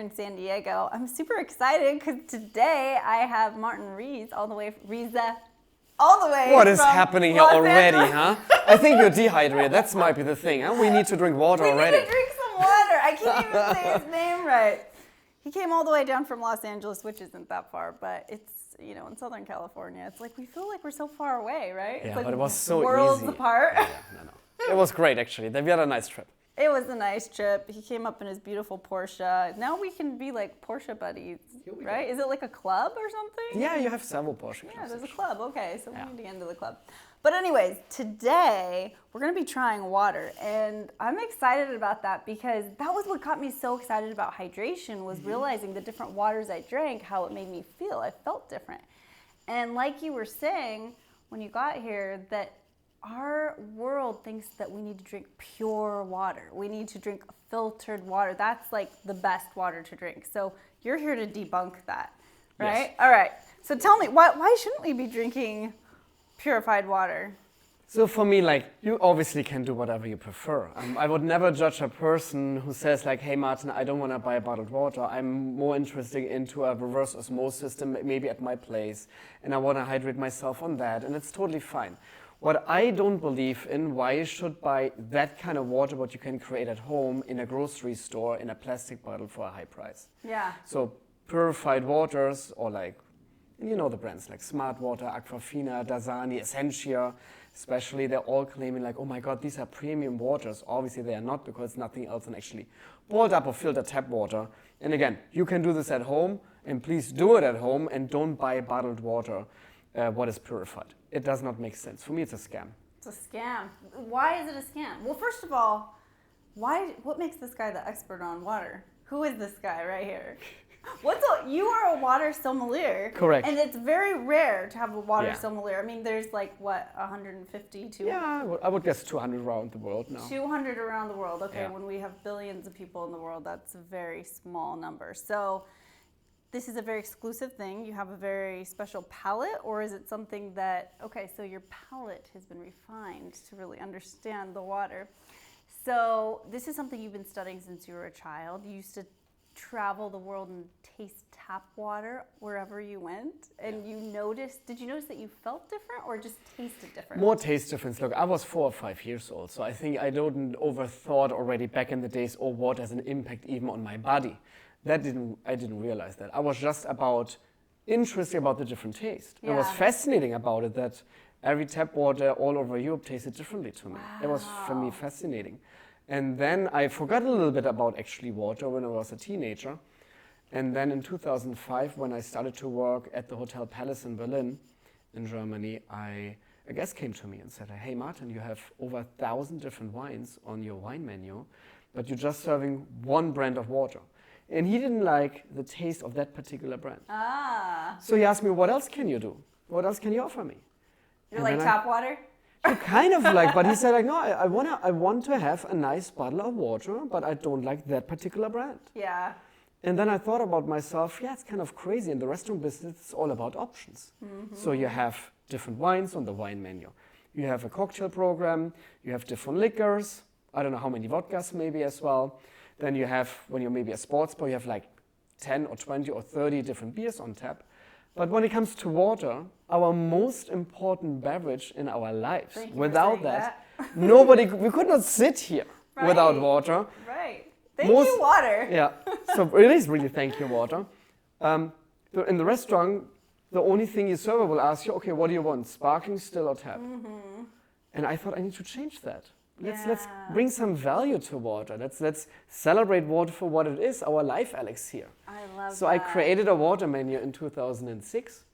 in San Diego. I'm super excited because today I have Martin Riese all the way What is happening here Los already, Angeles. huh? I think you're dehydrated. That might be the thing, huh? We need to drink water already. We need to drink some water. I can't even say his name right. He came all the way down from Los Angeles, which isn't that far, but it's, you know, in Southern California. It's like we feel like we're so far away, right? Yeah, it's like but it was so worlds easy. apart. Yeah, no. It was great, actually. We had a nice trip. It was a nice trip. He came up in his beautiful Porsche. Now we can be like Porsche buddies, right? Is it like a club or something? Yeah, you have several Porsche Yeah, clubs. there's a club. Okay, so Yeah. we need to get into the club. But anyways, today we're going to be trying water. And I'm excited about that because that was what got me so excited about hydration was realizing the different waters I drank, how it made me feel. I felt different. And like you were saying when you got here, that our world thinks that we need to drink pure water. We need to drink filtered water. That's like the best water to drink. So you're here to debunk that, right? Yes. All right. So tell me, why shouldn't we be drinking purified water? So for me, like, you obviously can do whatever you prefer. I would never judge a person who says like, hey Martin, I don't want to buy bottled water. I'm more interested into a reverse osmosis system, maybe at my place, and I want to hydrate myself on that, and it's totally fine. What I don't believe in, why you should buy that kind of water what you can create at home in a grocery store in a plastic bottle for a high price. Yeah. So purified waters, or like, you know the brands like Smart Water, Aquafina, Dasani, Essentia, especially, they're all claiming like, oh my God, these are premium waters. Obviously they are not, because nothing else than actually boiled up or filtered tap water. And again, you can do this at home, and please do it at home, and don't buy bottled water what is purified. It does not make sense. For me, it's a scam. It's a scam. Why is it a scam? Well, first of all, what makes this guy the expert on water? Who is this guy right here? You are a water sommelier. Correct. And it's very rare to have a water Yeah. sommelier. I mean, there's like, what, 150 to Yeah, I would guess 200 around the world now. 200 around the world. Okay, Yeah. when we have billions of people in the world, that's a very small number. So this is a very exclusive thing. You have a very special palate, or is it something that, okay, so your palate has been refined to really understand the water. So this is something you've been studying since you were a child. You used to travel the world and taste tap water wherever you went, and did you notice that you felt different or just tasted different? More taste difference. Look, I was 4 or 5 years old, so I think I don't overthought already back in the days, oh, water has an impact even on my body. I didn't realize that. I was just interested about the different taste. Yeah. It was fascinating about it that every tap water all over Europe tasted differently to me. Wow. It was for me fascinating. And then I forgot a little bit about actually water when I was a teenager. And then in 2005, when I started to work at the Hotel Palace in Berlin, in Germany, a guest came to me and said, hey Martin, you have over 1,000 different wines on your wine menu, but you're just serving one brand of water. And he didn't like the taste of that particular brand. So he asked me, what else can you do? What else can you offer me? You're like tap water? Kind of like, but he said like, no, I want to have a nice bottle of water, but I don't like that particular brand. Yeah. And then I thought about myself, yeah, it's kind of crazy. In the restaurant business, it's all about options. Mm-hmm. So you have different wines on the wine menu. You have a cocktail program, you have different liquors, I don't know how many vodkas maybe as well. Then you have, when you're maybe a sports bar, you have like 10 or 20 or 30 different beers on tap. But when it comes to water, our most important beverage in our lives, without that, we could not sit here without water. Right. Thank you, water. Yeah. So it is really thank you, water. In the restaurant, the only thing your server will ask you, okay, what do you want? Sparkling, still, or tap? Mm-hmm. And I thought I need to change that. Let's bring some value to water. Let's celebrate water for what it is, our life elixir. I love So that. I created a water menu in 2006.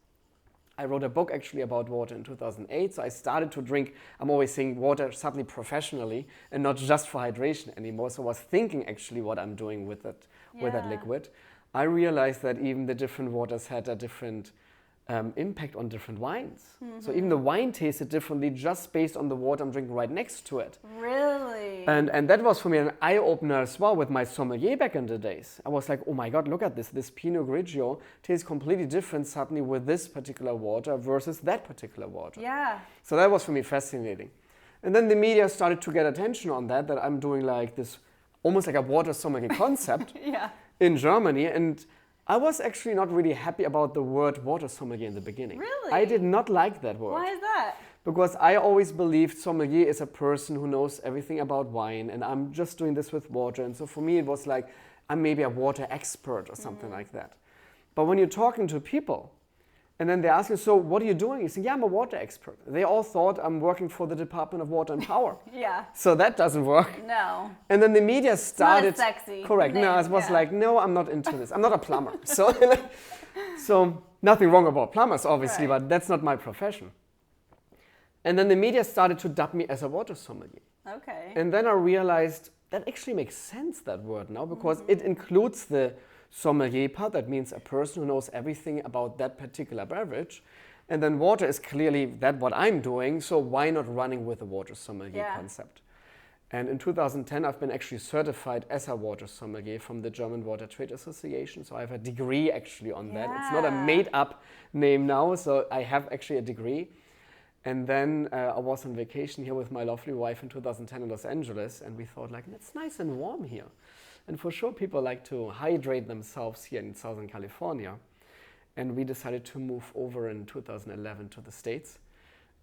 I wrote a book actually about water in 2008. So I started to drink, I'm always saying water suddenly professionally and not just for hydration anymore. So I was thinking actually what I'm doing with that liquid. I realized that even the different waters had a different impact on different wines. Mm-hmm. So even the wine tasted differently just based on the water I'm drinking right next to it. Really? And that was for me an eye-opener as well with my sommelier back in the days. I was like, oh my God, look at this. This Pinot Grigio tastes completely different suddenly with this particular water versus that particular water. Yeah. So that was for me fascinating. And then the media started to get attention on that I'm doing like this, almost like a water sommelier concept. Yeah. in Germany, and I was actually not really happy about the word water sommelier in the beginning. Really? I did not like that word. Why is that? Because I always believed sommelier is a person who knows everything about wine, and I'm just doing this with water. And so for me, it was like, I'm maybe a water expert or something like that. But when you're talking to people, and then they ask you, so what are you doing? You say, yeah, I'm a water expert. They all thought I'm working for the Department of Water and Power. Yeah. So that doesn't work. No. And then the media started. It's not a sexy correct. name, No, it was yeah. like, no, I'm not into this. I'm not a plumber. So nothing wrong about plumbers, obviously, Right. but that's not my profession. And then the media started to dub me as a water sommelier. Okay. And then I realized that actually makes sense, that word now, because it includes the sommelier part. That means a person who knows everything about that particular beverage. And then water is clearly that what I'm doing, so why not running with the water sommelier concept? And in 2010, I've been actually certified as a water sommelier from the German Water Trade Association. So I have a degree actually on that. It's not a made-up name now, so I have actually a degree. And then I was on vacation here with my lovely wife in 2010 in Los Angeles, and we thought, like, it's nice and warm here. And for sure, people like to hydrate themselves here in Southern California. And we decided to move over in 2011 to the States.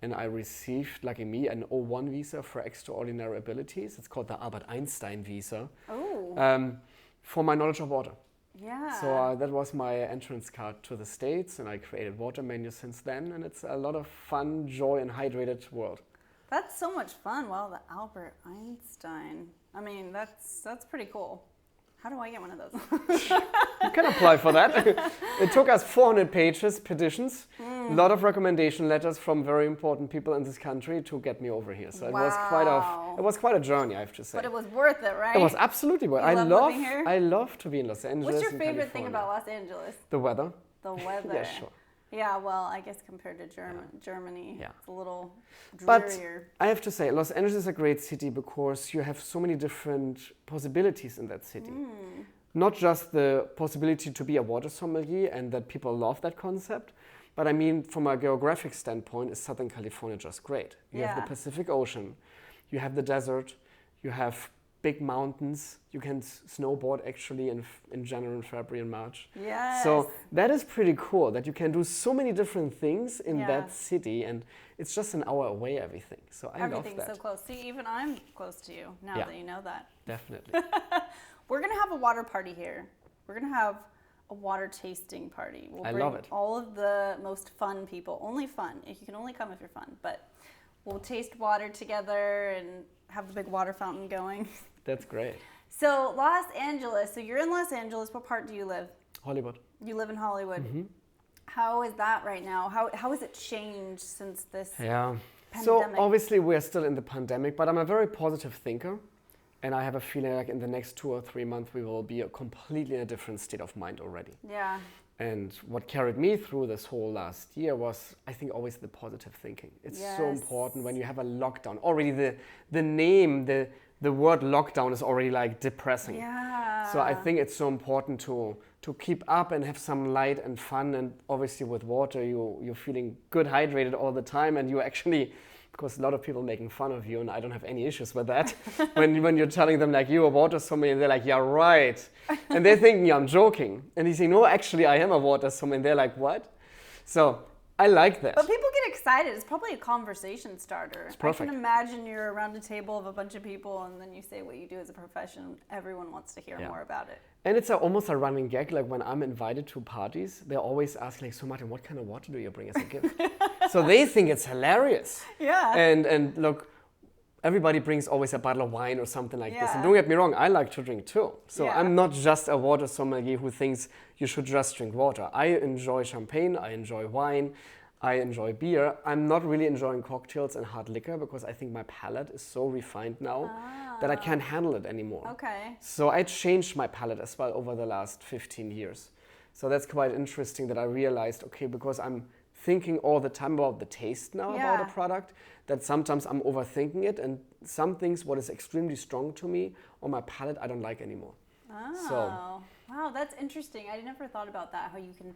And I received, lucky me, an O1 visa for extraordinary abilities. It's called the Albert Einstein visa. Oh. For my knowledge of water. Yeah. So that was my entrance card to the States, and I created water menus since then, and it's a lot of fun, joy, and hydrated world. That's so much fun. Wow, the Albert Einstein. I mean, that's pretty cool. How do I get one of those? You can apply for that. It took us 400 pages, petitions, a lot of recommendation letters from very important people in this country to get me over here. So it was quite a journey, I have to say. But it was worth it, right? It was absolutely worth it. You love living here? I love to be in Los Angeles. What's your in favorite thing California. about Los Angeles? The weather. The weather. Yeah, sure. Yeah, well, I guess compared to Germany, Yeah. it's a little But drearier. I have to say, Los Angeles is a great city because you have so many different possibilities in that city. Not just the possibility to be a water sommelier and that people love that concept, but I mean, from a geographic standpoint, is Southern California just great? You have the Pacific Ocean, you have the desert, you have big mountains, you can snowboard actually in January and February and March. Yes. So that is pretty cool that you can do so many different things in that city, and it's just an hour away, everything. So I love that. Everything's so close. See, even I'm close to you now that you know that. Definitely. We're going to have a water party here. We're going to have a water tasting party. We'll bring love it. all of the most fun people. Only fun. You can only come if you're fun. But we'll taste water together and have the big water fountain going. That's great. So Los Angeles. So you're in Los Angeles. What part do you live? Hollywood. You live in Hollywood. How is that right now? How has it changed since this Yeah. pandemic? So obviously we're still in the pandemic, but I'm a very positive thinker. And I have a feeling like in the next 2 or 3 months, we will be completely in a different state of mind already. Yeah. And what carried me through this whole last year was, I think, always the positive thinking. It's so important when you have a lockdown. Already the name, the word lockdown is already like depressing. Yeah. So I think it's so important to keep up and have some light and fun. And obviously with water, you're feeling good, hydrated all the time, and you actually... Because a lot of people making fun of you, and I don't have any issues with that. when you're telling them like you're a water sommelier, they're like, yeah, right. And they're thinking I'm joking. And you say, no, actually I am a water sommelier. And they're like, what? So I like that. But people get excited. It's probably a conversation starter. It's perfect. I can imagine you're around a table of a bunch of people and then you say what you do as a profession. Everyone wants to hear more about it. And it's almost a running gag. Like when I'm invited to parties, they always ask like, so Martin, what kind of water do you bring as a gift? So they think it's hilarious. Yeah. And look, everybody brings always a bottle of wine or something like this. And don't get me wrong, I like to drink too. So I'm not just a water sommelier who thinks you should just drink water. I enjoy champagne, I enjoy wine, I enjoy beer. I'm not really enjoying cocktails and hard liquor because I think my palate is so refined now that I can't handle it anymore. Okay. So I changed my palate as well over the last 15 years. So that's quite interesting that I realized, okay, because I'm thinking all the time about the taste now about a product, that sometimes I'm overthinking it, and some things what is extremely strong to me on my palate I don't like anymore. Oh, So, wow, that's interesting. I never thought about that, how you can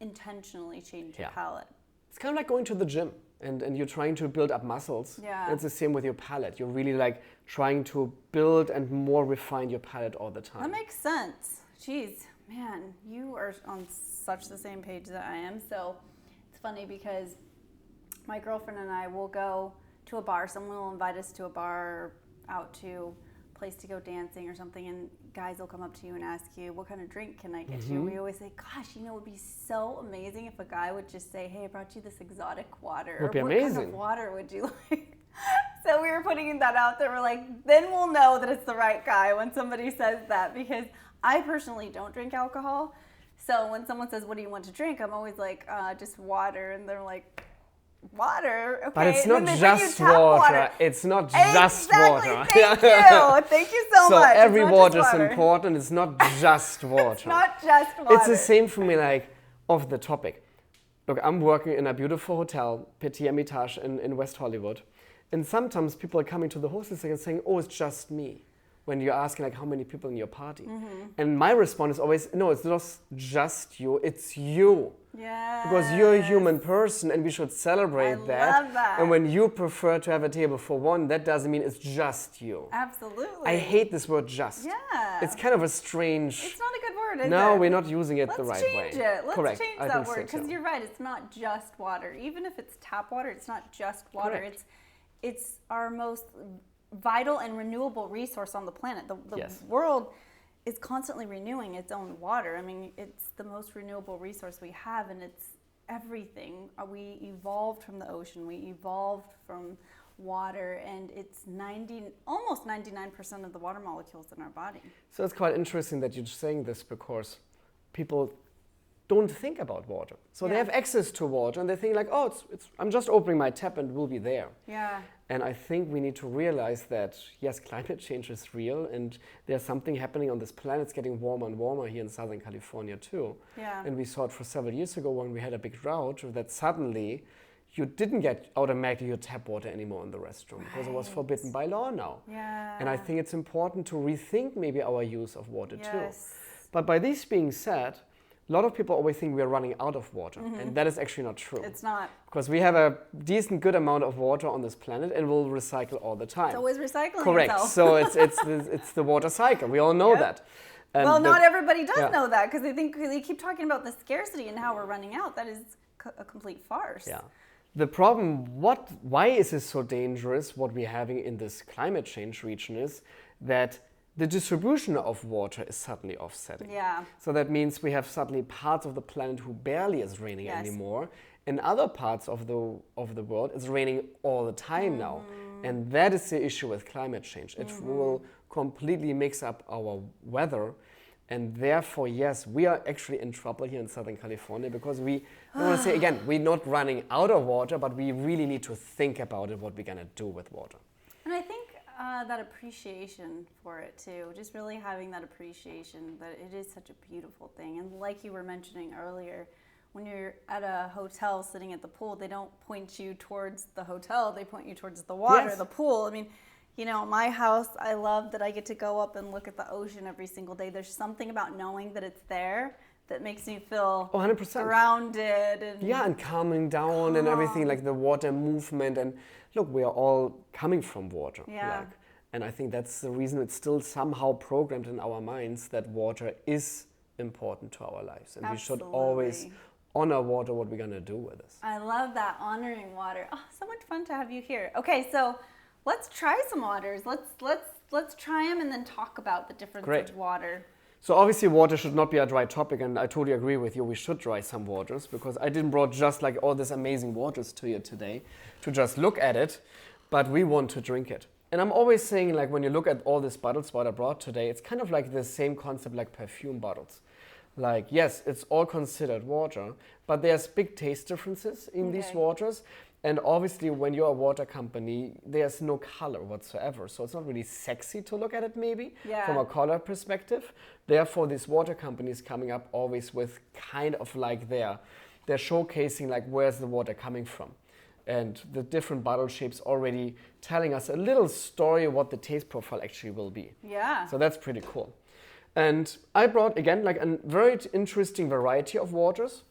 intentionally change your palate. it's kind of like going to the gym and you're trying to build up muscles. Yeah. It's the same with your palate. You're really like trying to build and more refine your palate all the time. That makes sense. Geez, man, you are on such the same page that I am. So it's funny because my girlfriend and I will go to a bar. Someone will invite us to a bar, out to a place to go dancing or something, and guys will come up to you and ask you, what kind of drink can I get you? We always say, gosh, it would be so amazing if a guy would just say, hey, I brought you this exotic water. Would be what amazing. kind of water would you like? So we were putting that out there. We're like, then we'll know that it's the right guy when somebody says that, because I personally don't drink alcohol. So when someone says, what do you want to drink? I'm always like, just water. And they're like, water? Okay. But it's And then not they bring you just tap water. It's not just water. Thank you. Thank you so much. Every It's not water just is important. It's not just water. It's not just water. It's the same for me, like, off the topic. Look, I'm working in a beautiful hotel, Petit Hermitage in West Hollywood. And sometimes people are coming to the hostess and saying, oh, it's just me. When you're asking, like, how many people in your party? And my response is always, no, it's not just you, it's you. Yeah. Because you're a human person and we should celebrate that. Love that. And when you prefer to have a table for one, that doesn't mean it's just you. Absolutely. I hate this word just. Yeah. It's kind of a strange... It's not a good word, is it? No, we're not using it the right way. Let's change it. Let's Correct. change I that think so word, because too. you're right. It's not just water. Even if it's tap water, it's not just water. Correct. It's our most vital and renewable resource on the planet. The Yes. world is constantly renewing its own water. I mean, it's the most renewable resource we have, and it's everything. We evolved from the ocean. We evolved from water, and it's almost 99% of the water molecules in our body. So it's quite interesting that you're saying this, because people don't think about water. So they Yeah. have access to water and they think like, oh, I'm just opening my tap and it will be there. Yeah. And I think we need to realize that, yes, climate change is real and there's something happening on this planet. It's getting warmer and warmer here in Southern California too. Yeah. And we saw it for several years ago when we had a big drought, that suddenly you didn't get automatically your tap water anymore in the restroom because it was forbidden by law now. Yeah. And I think it's important to rethink maybe our use of water too. Yes. But by this being said, a lot of people always think we're running out of water, and that is actually not true. It's not. Because we have a decent, good amount of water on this planet, and we'll recycle all the time. It's always recycling Correct. itself. So it's the water cycle. We all know Yep. that. And Well, not everybody does yeah. know that, because they keep talking about the scarcity and how we're running out. That is a complete farce. Yeah. The problem, why is this so dangerous, what we're having in this climate change region, is that the distribution of water is suddenly offsetting. Yeah. So that means we have suddenly parts of the planet who barely is raining Yes. anymore, and other parts of the world is raining all the time now. And that is the issue with climate change. It will completely mix up our weather. And therefore, yes, we are actually in trouble here in Southern California, because I want to say again, we're not running out of water, but we really need to think about it, what we're going to do with water. And I think that appreciation for it too, just really having that appreciation that it is such a beautiful thing. And like you were mentioning earlier, when you're at a hotel sitting at the pool, they don't point you towards the hotel, they point you towards the water, Yes. the pool. I mean, my house, I love that I get to go up and look at the ocean every single day. There's something about knowing that it's there that makes me feel 100%. grounded. And Yeah, and calming down and everything, like the water movement. And look, we are all coming from water. Yeah. And I think that's the reason it's still somehow programmed in our minds that water is important to our lives. And we should always Absolutely. honor water, what we're going to do with this. I love that, honoring water. Oh, so much fun to have you here. Okay, so let's try some waters. Let's try them and then talk about the difference Great. of water. So obviously water should not be a dry topic, and I totally agree with you. We should dry some waters, because I didn't brought just like all these amazing waters to you today to just look at it, but we want to drink it. And I'm always saying, like, when you look at all these bottles what I brought today, it's kind of like the same concept like perfume bottles. Like, yes, it's all considered water, but there's big taste differences in these Okay. waters. And obviously, when you're a water company, there's no color whatsoever. So it's not really sexy to look at it, maybe, Yeah. from a color perspective. Therefore, these water companies coming up always with kind of like they're showcasing, like, where's the water coming from. And the different bottle shapes already telling us a little story of what the taste profile actually will be. Yeah. So that's pretty cool. And I brought, again, like a very interesting variety of waters.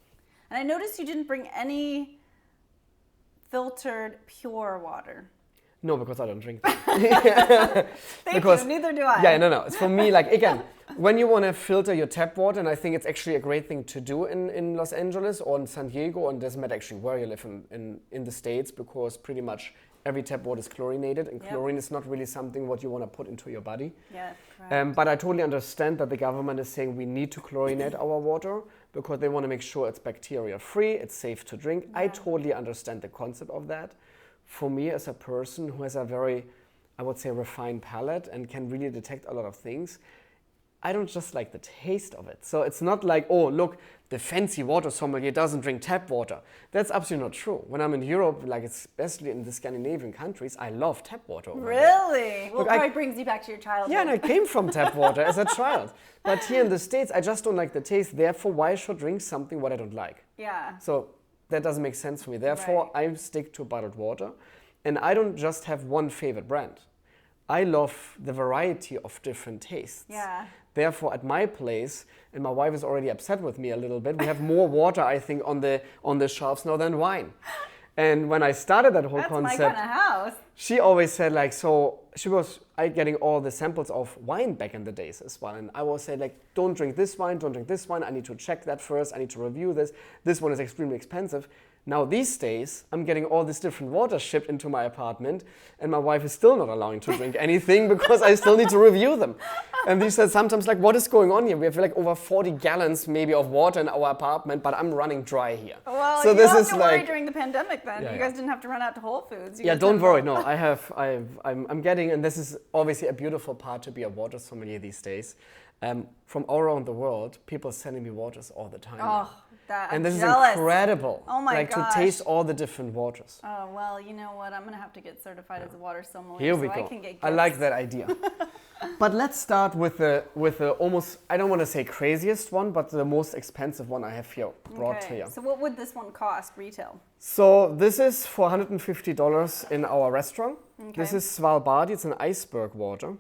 And I noticed you didn't bring any filtered pure water. No, because I don't drink them. Thank Because- you, neither do I. Yeah, no. It's for me, like, again, when you want to filter your tap water, and I think it's actually a great thing to do in Los Angeles or in San Diego, and it doesn't matter actually where you live in the States, because pretty much every tap water is chlorinated, and chlorine is not really something what you want to put into your body. Yeah, correct. But I totally understand that the government is saying we need to chlorinate our water because they want to make sure it's bacteria free, it's safe to drink. Yeah. I totally understand the concept of that. For me, as a person who has a very, I would say, refined palate and can really detect a lot of things, I don't just like the taste of it. So it's not like, oh, look, the fancy water sommelier doesn't drink tap water. That's absolutely not true. When I'm in Europe, like especially in the Scandinavian countries, I love tap water. Really? Well, Look, it probably brings you back to your childhood. Yeah, and I came from tap water as a child. But here in the States, I just don't like the taste. Therefore, why should I drink something what I don't like? Yeah. So that doesn't make sense for me. Therefore, I stick to bottled water. And I don't just have one favorite brand. I love the variety of different tastes. Yeah. Therefore, at my place, and my wife is already upset with me a little bit, we have more water, I think, on the shelves now than wine. And when I started that whole concept, that's my kind of house. she always said, like, so she was getting all the samples of wine back in the days as well. And I always say, like, don't drink this wine, don't drink this wine. I need to check that first. I need to review this. This one is extremely expensive. Now, these days, I'm getting all this different water shipped into my apartment, and my wife is still not allowing to drink anything because I still need to review them. And she said sometimes, like, what is going on here? We have like over 40 gallons maybe of water in our apartment, but I'm running dry here. Well, so you this don't is have to worry like during the pandemic then. Yeah, you guys didn't have to run out to Whole Foods. yeah, don't worry. No, I'm getting, and this is obviously a beautiful part to be a water sommelier these days. From all around the world, people sending me waters all the time. Oh, that, and this I'm jealous. is incredible. Oh my like gosh. to taste all the different waters. Oh, well, you know what? I'm going to have to get certified as a water sommelier Here we so go. I can get I like that idea. But let's start with the almost, I don't want to say craziest one, but the most expensive one I have here brought to you. So what would this one cost retail? So this is for $150 in our restaurant. Okay. This is Svalbardi. It's an iceberg water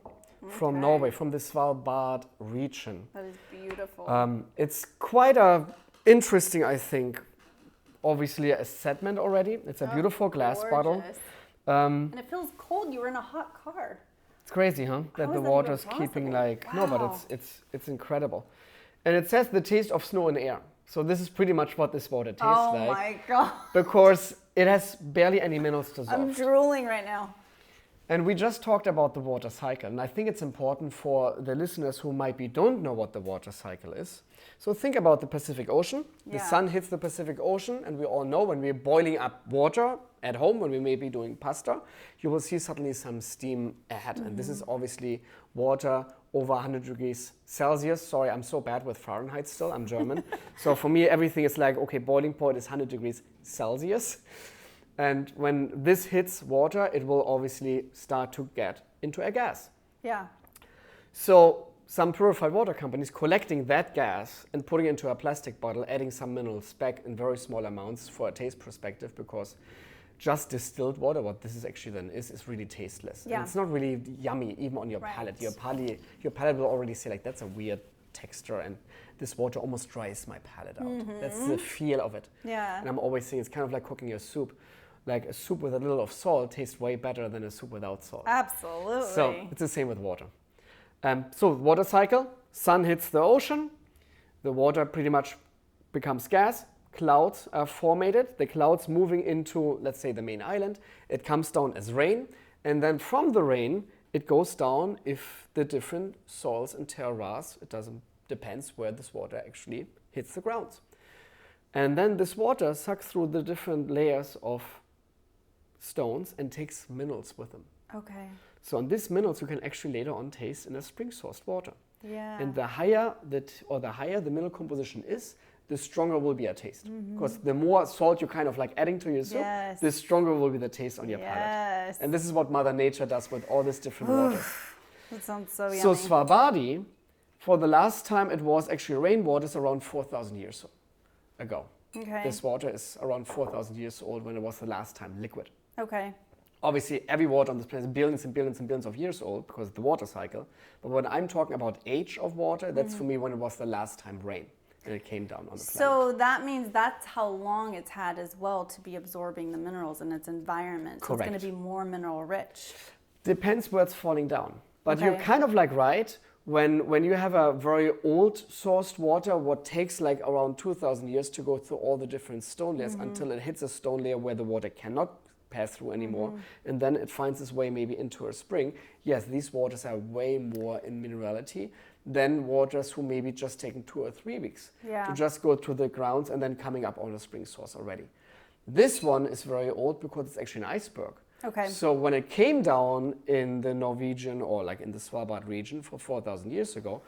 from Norway, from the Svalbard region. That is beautiful. It's quite a interesting, I think, obviously a segment already. It's a beautiful glass bottle. And it feels cold. You were in a hot car. It's crazy, huh? That How the is that water's even keeping possible? like no, but Wow. it's incredible. And it says the taste of snow and air. So this is pretty much what this water tastes Oh like. my God. Because it has barely any minerals I'm dissolved. drooling right now. And we just talked about the water cycle, and I think it's important for the listeners who might be don't know what the water cycle is. So think about the Pacific Ocean. The Yeah. sun hits the Pacific Ocean, and we all know when we're boiling up water at home, when we may be doing pasta, you will see suddenly some steam ahead. And this is obviously water over 100 degrees Celsius. Sorry, I'm so bad with Fahrenheit still, I'm German. So for me, everything is like, okay, boiling point is 100 degrees Celsius. And when this hits water, it will obviously start to get into a gas. Yeah. So some purified water companies collecting that gas and putting it into a plastic bottle, adding some minerals back in very small amounts for a taste perspective, because just distilled water, what this is actually then is really tasteless. Yeah. And it's not really yummy even on your Right. palate. Your palate will already say like, that's a weird texture, and this water almost dries my palate out. That's the feel of it. Yeah. And I'm always saying it's kind of like cooking a soup. Like a soup with a little of salt tastes way better than a soup without salt. Absolutely. So it's the same with water. So water cycle, sun hits the ocean, the water pretty much becomes gas, clouds are formated, the clouds moving into, let's say, the main island, it comes down as rain, and then from the rain, it goes down if the different soils and terroirs, depends where this water actually hits the ground. And then this water sucks through the different layers of stones and takes minerals with them. Okay. So on these minerals you can actually later on taste in a spring-sourced water. Yeah. And the higher the mineral composition is, the stronger will be a taste. Because the more salt you kind of like adding to your soup, Yes. the stronger will be the taste on your palate. Yes. And this is what Mother Nature does with all these different waters. That sounds so yummy. So Svalbardi, for the last time it was actually rainwater, is around 4,000 years ago. Okay. This water is around 4,000 years old when it was the last time liquid. Okay. Obviously, every water on this planet is billions and billions and billions of years old because of the water cycle. But when I'm talking about age of water, that's for me when it was the last time rain and it came down on the planet. So that means that's how long it's had as well to be absorbing the minerals in its environment. So Correct. it's going to be more mineral rich. Depends where it's falling down. But Okay. you're kind of like right. when you have a very old sourced water, what takes like around 2,000 years to go through all the different stone layers until it hits a stone layer where the water cannot pass through anymore, and then it finds its way maybe into a spring. Yes, these waters are way more in minerality than waters who maybe just taken 2 or 3 weeks to just go to the grounds and then coming up on a spring source already. This one is very old because it's actually an iceberg. Okay. So when it came down in the Norwegian or like in the Svalbard region for 4,000 years ago,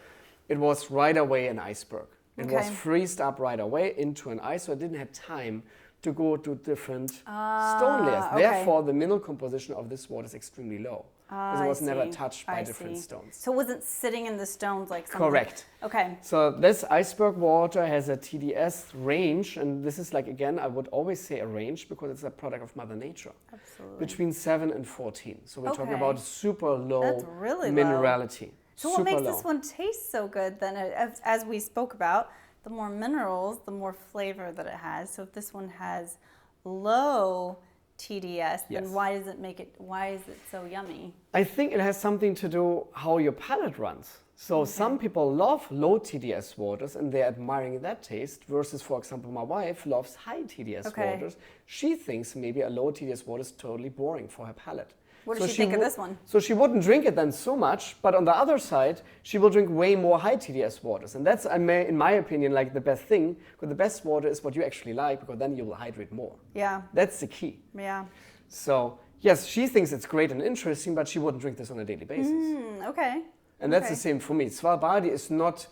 it was right away an iceberg. It was freezed up right away into an ice, so it didn't have time to go to different stone layers. Therefore, the mineral composition of this water is extremely low. Because it was never touched by different stones. So it wasn't sitting in the stones like something. Correct. Okay. So this iceberg water has a TDS range, and this is like, again, I would always say a range because it's a product of Mother Nature. Absolutely. Between 7 and 14. So we're talking about super low That's really minerality. Low. So what makes this one taste so good then, as we spoke about, the more minerals, the more flavor that it has. So if this one has low TDS, then why is it so yummy? I think it has something to do how your palate runs. So some people love low TDS waters and they're admiring that taste versus, for example, my wife loves high TDS waters. She thinks maybe a low TDS water is totally boring for her palate. What does she think of this one? So she wouldn't drink it then so much, but on the other side, she will drink way more high TDS waters. And that's, in my opinion, like the best thing, because the best water is what you actually like, because then you will hydrate more. Yeah. That's the key. Yeah. So, yes, she thinks it's great and interesting, but she wouldn't drink this on a daily basis. Okay. And that's the same for me. Svalbardi is not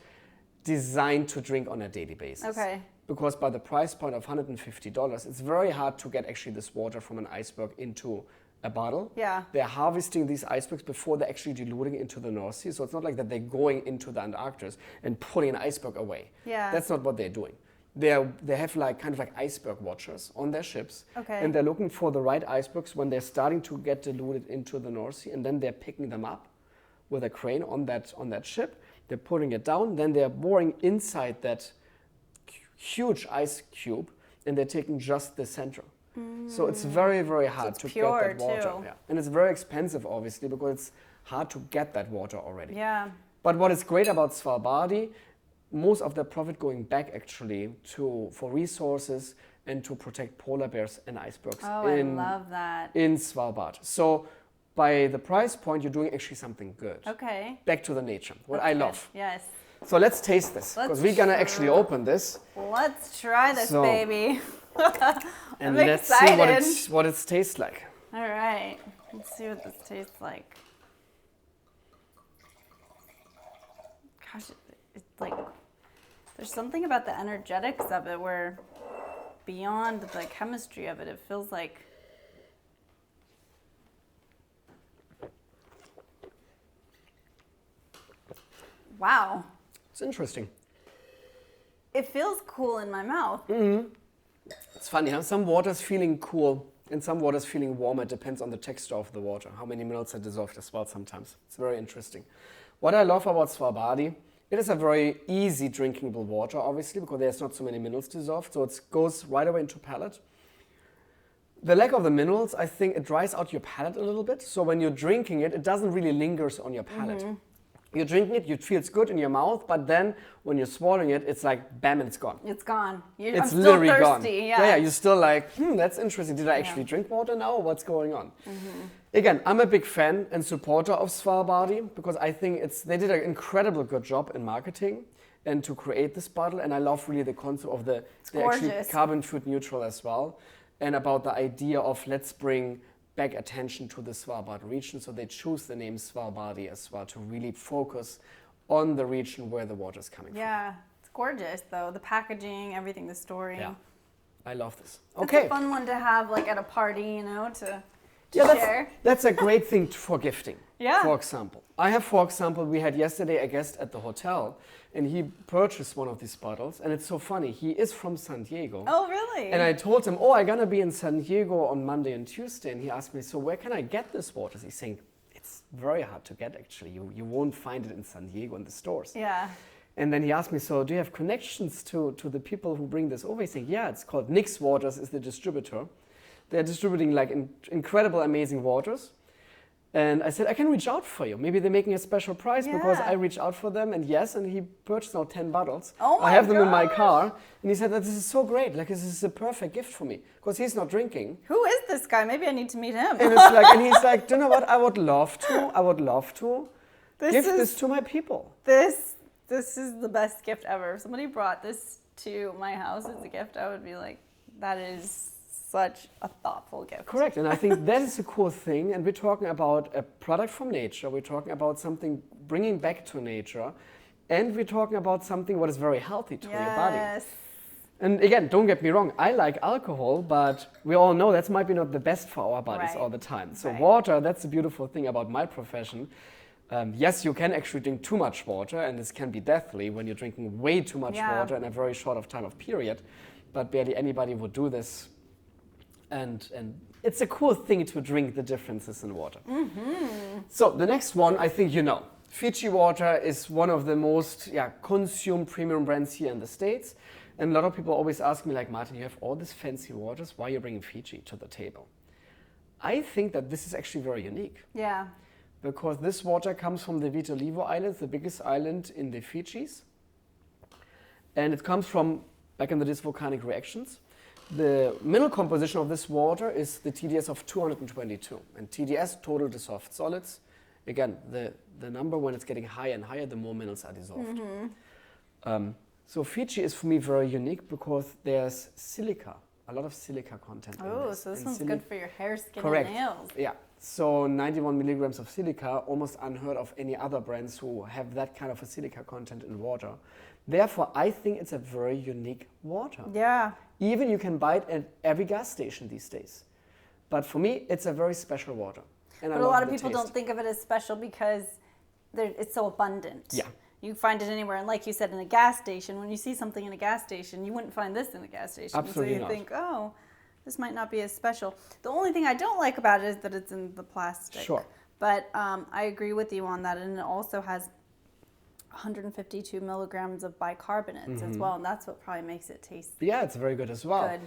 designed to drink on a daily basis. Okay. Because by the price point of $150, it's very hard to get actually this water from an iceberg into a bottle. Yeah. They're harvesting these icebergs before they're actually diluting into the North Sea. So it's not like that they're going into the Antarctic and pulling an iceberg away. Yeah. That's not what they're doing. They have like kind of like iceberg watchers on their ships. Okay. And they're looking for the right icebergs when they're starting to get diluted into the North Sea, and then they're picking them up with a crane on that ship. They're putting it down, then they're boring inside that huge ice cube, and they're taking just the center. So it's very, very hard to get that water. Too. Yeah. And it's very expensive, obviously, because it's hard to get that water already. Yeah. But what is great about Svalbardi, most of the profit going back actually for resources and to protect polar bears and icebergs I love that. in Svalbard. So by the price point, you're doing actually something good. Okay. Back to the nature, what I love. Yes. So let's taste this, because we're gonna actually open this. Let's try this, baby. And I'm let's excited. see what it tastes like. All right. Let's see what this tastes like. Gosh, it's like, there's something about the energetics of it where beyond the chemistry of it, it feels like wow. It's interesting. It feels cool in my mouth. It's funny, huh? Some water's feeling cool and some water's feeling warm. It depends on the texture of the water, how many minerals are dissolved as well sometimes. It's very interesting. What I love about Svalbardi, it is a very easy drinkable water, obviously, because there's not so many minerals dissolved, so it goes right away into palate. The lack of the minerals, I think it dries out your palate a little bit, so when you're drinking it, it doesn't really linger on your palate. You're drinking it, it feels good in your mouth, but then when you're swallowing it, it's like, bam, and it's gone. It's gone. It's I'm still literally thirsty. gone. Yeah. You're still like, that's interesting. Did I actually drink water now? What's going on? Again, I'm a big fan and supporter of Svalbardi because I think they did an incredible good job in marketing and to create this bottle. And I love really the concept of they're actually carbon food neutral as well. And about the idea of let's bring back attention to the Svalbard region. So they choose the name Svalbardi as well to really focus on the region where the water is coming from. Yeah, it's gorgeous though. The packaging, everything, the story. Yeah, I love this. It's a fun one to have like at a party, to share. That's a great thing for gifting. Yeah. For example, we had yesterday a guest at the hotel and he purchased one of these bottles, and it's so funny. He is from San Diego. Oh, really? And I told him, I'm gonna be in San Diego on Monday and Tuesday, and he asked me, so where can I get this water? He's saying, it's very hard to get actually. You won't find it in San Diego in the stores. Yeah. And then he asked me, so do you have connections to the people who bring this over? He's saying, yeah, it's called Nix Waters is the distributor. They're distributing like incredible, amazing waters. And I said, I can reach out for you. Maybe they're making a special price because Yeah. I reached out for them. And yes, and he purchased now 10 bottles. Oh I have them in my gosh. car. And he said that this is so great. Like, this is a perfect gift for me because he's not drinking. Who is this guy? Maybe I need to meet him. And it's like, and he's like, do you know what? I would love to This give is this to my people. this is the best gift ever. If somebody brought this to my house as a gift, I would be like, that is such a thoughtful gift. Correct, and I think that is a cool thing. And we're talking about a product from nature. We're talking about something bringing back to nature, and we're talking about something what is very healthy to your body. Yes. And again, don't get me wrong, I like alcohol, but we all know that might be not the best for our bodies Right. all the time. So Right. water, that's the beautiful thing about my profession. Yes, you can actually drink too much water, and this can be deathly when you're drinking way too much Yeah. water in a very short of time of period. But barely anybody would do this. And it's a cool thing to drink the differences in water. Mm-hmm. So the next one, I think you know. Fiji water is one of the most consumed premium brands here in the States. And a lot of people always ask me, like, Martin, you have all these fancy waters. Why are you bringing Fiji to the table? I think that this is actually very unique. Yeah. Because this water comes from the Vito Levo Islands, the biggest island in the Fijis. And it comes from, back in the days, volcanic reactions. The mineral composition of this water is the TDS of 222. And TDS, total dissolved solids. Again, the number when it's getting higher and higher, the more minerals are dissolved. So Fiji is for me very unique because there's silica, a lot of silica content in Oh, this. so this And one's good for your hair, skin, Correct. and nails. Yeah. So 91 milligrams of silica, almost unheard of any other brands who have that kind of a silica content in water. Therefore, I think it's a very unique water. Yeah. Even you can buy it at every gas station these days. But for me, it's a very special water. And But a lot of people don't think of it as special because it's so abundant. Yeah. You find it anywhere. And like you said, in a gas station, when you see something in a gas station, you wouldn't find this in a gas station. Absolutely so you not. think, oh, this might not be as special. The only thing I don't like about it is that it's in the plastic. Sure. But I agree with you on that. And it also has 152 milligrams of bicarbonates as well. And that's what probably makes it taste Yeah, it's very good as well. good.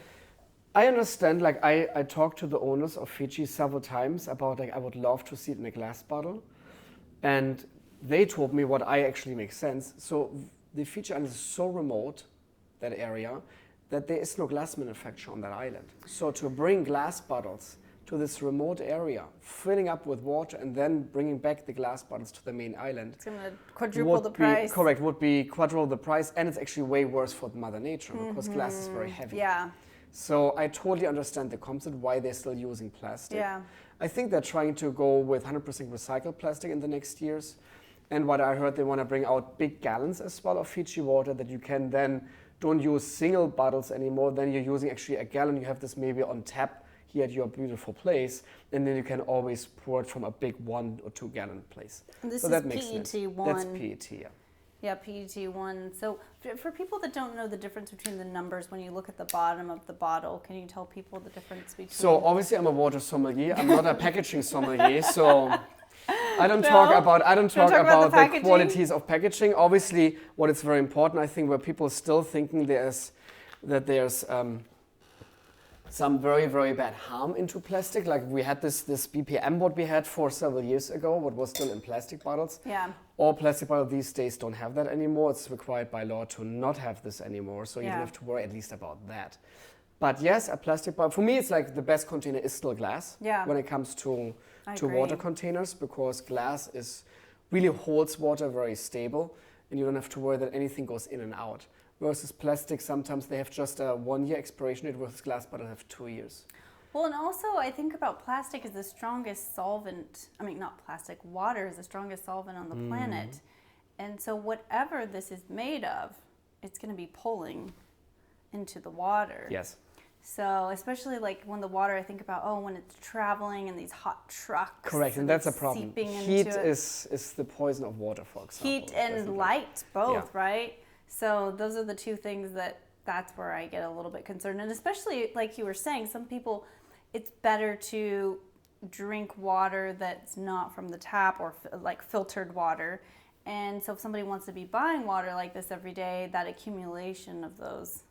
I understand, like I talked to the owners of Fiji several times about like I would love to see it in a glass bottle. And they told me what I actually makes sense. So the Fiji Island is so remote, that area, that there is no glass manufacturer on that island. So to bring glass bottles to this remote area, filling up with water and then bringing back the glass bottles to the main island. It's going to quadruple the price. Correct, would be quadruple the price, and it's actually way worse for Mother Nature because glass is very heavy. Yeah. So I totally understand the concept, why they're still using plastic. Yeah. I think they're trying to go with 100% recycled plastic in the next years. And what I heard, they want to bring out big gallons as well of Fiji water that you can then don't use single bottles anymore. Then you're using actually a gallon. You have this maybe on tap here at your beautiful place. And then you can always pour it from a big 1 or 2 gallon place. And this so is that makes sense. PET1. That's PET, yeah. Yeah, PET1. So for people that don't know the difference between the numbers, when you look at the bottom of the bottle, can you tell people the difference between? So obviously I'm a water sommelier. I'm not a packaging sommelier. So I don't talk about the the packaging? qualities of packaging. Obviously, what is very important, I think, where people still thinking there's some very, very bad harm into plastic. Like we had this BPM what we had for several years ago, what was still in plastic bottles. Yeah. All plastic bottles these days don't have that anymore. It's required by law to not have this anymore. So you Yeah. don't have to worry at least about that. But yes, a plastic bottle, for me, it's like the best container is still glass. Yeah. When it comes to I water agree. containers, because glass really holds water very stable, and you don't have to worry that anything goes in and out. Versus plastic, sometimes they have just a 1-year expiration date, versus glass bottles have 2 years. Well, and also I think about plastic is the strongest solvent. I mean, not plastic. Water is the strongest solvent on the planet, and so whatever this is made of, it's going to be pulling into the water. Yes. So especially like when the water, I think about, when it's traveling in these hot trucks. Correct, and that's a it's problem. seeping Heat into it. is the poison of water, for example. Heat and definitely. light, both, Yeah. right? So those are the two things that's where I get a little bit concerned. And especially like you were saying, some people, it's better to drink water that's not from the tap or like filtered water. And so if somebody wants to be buying water like this every day, that accumulation of those.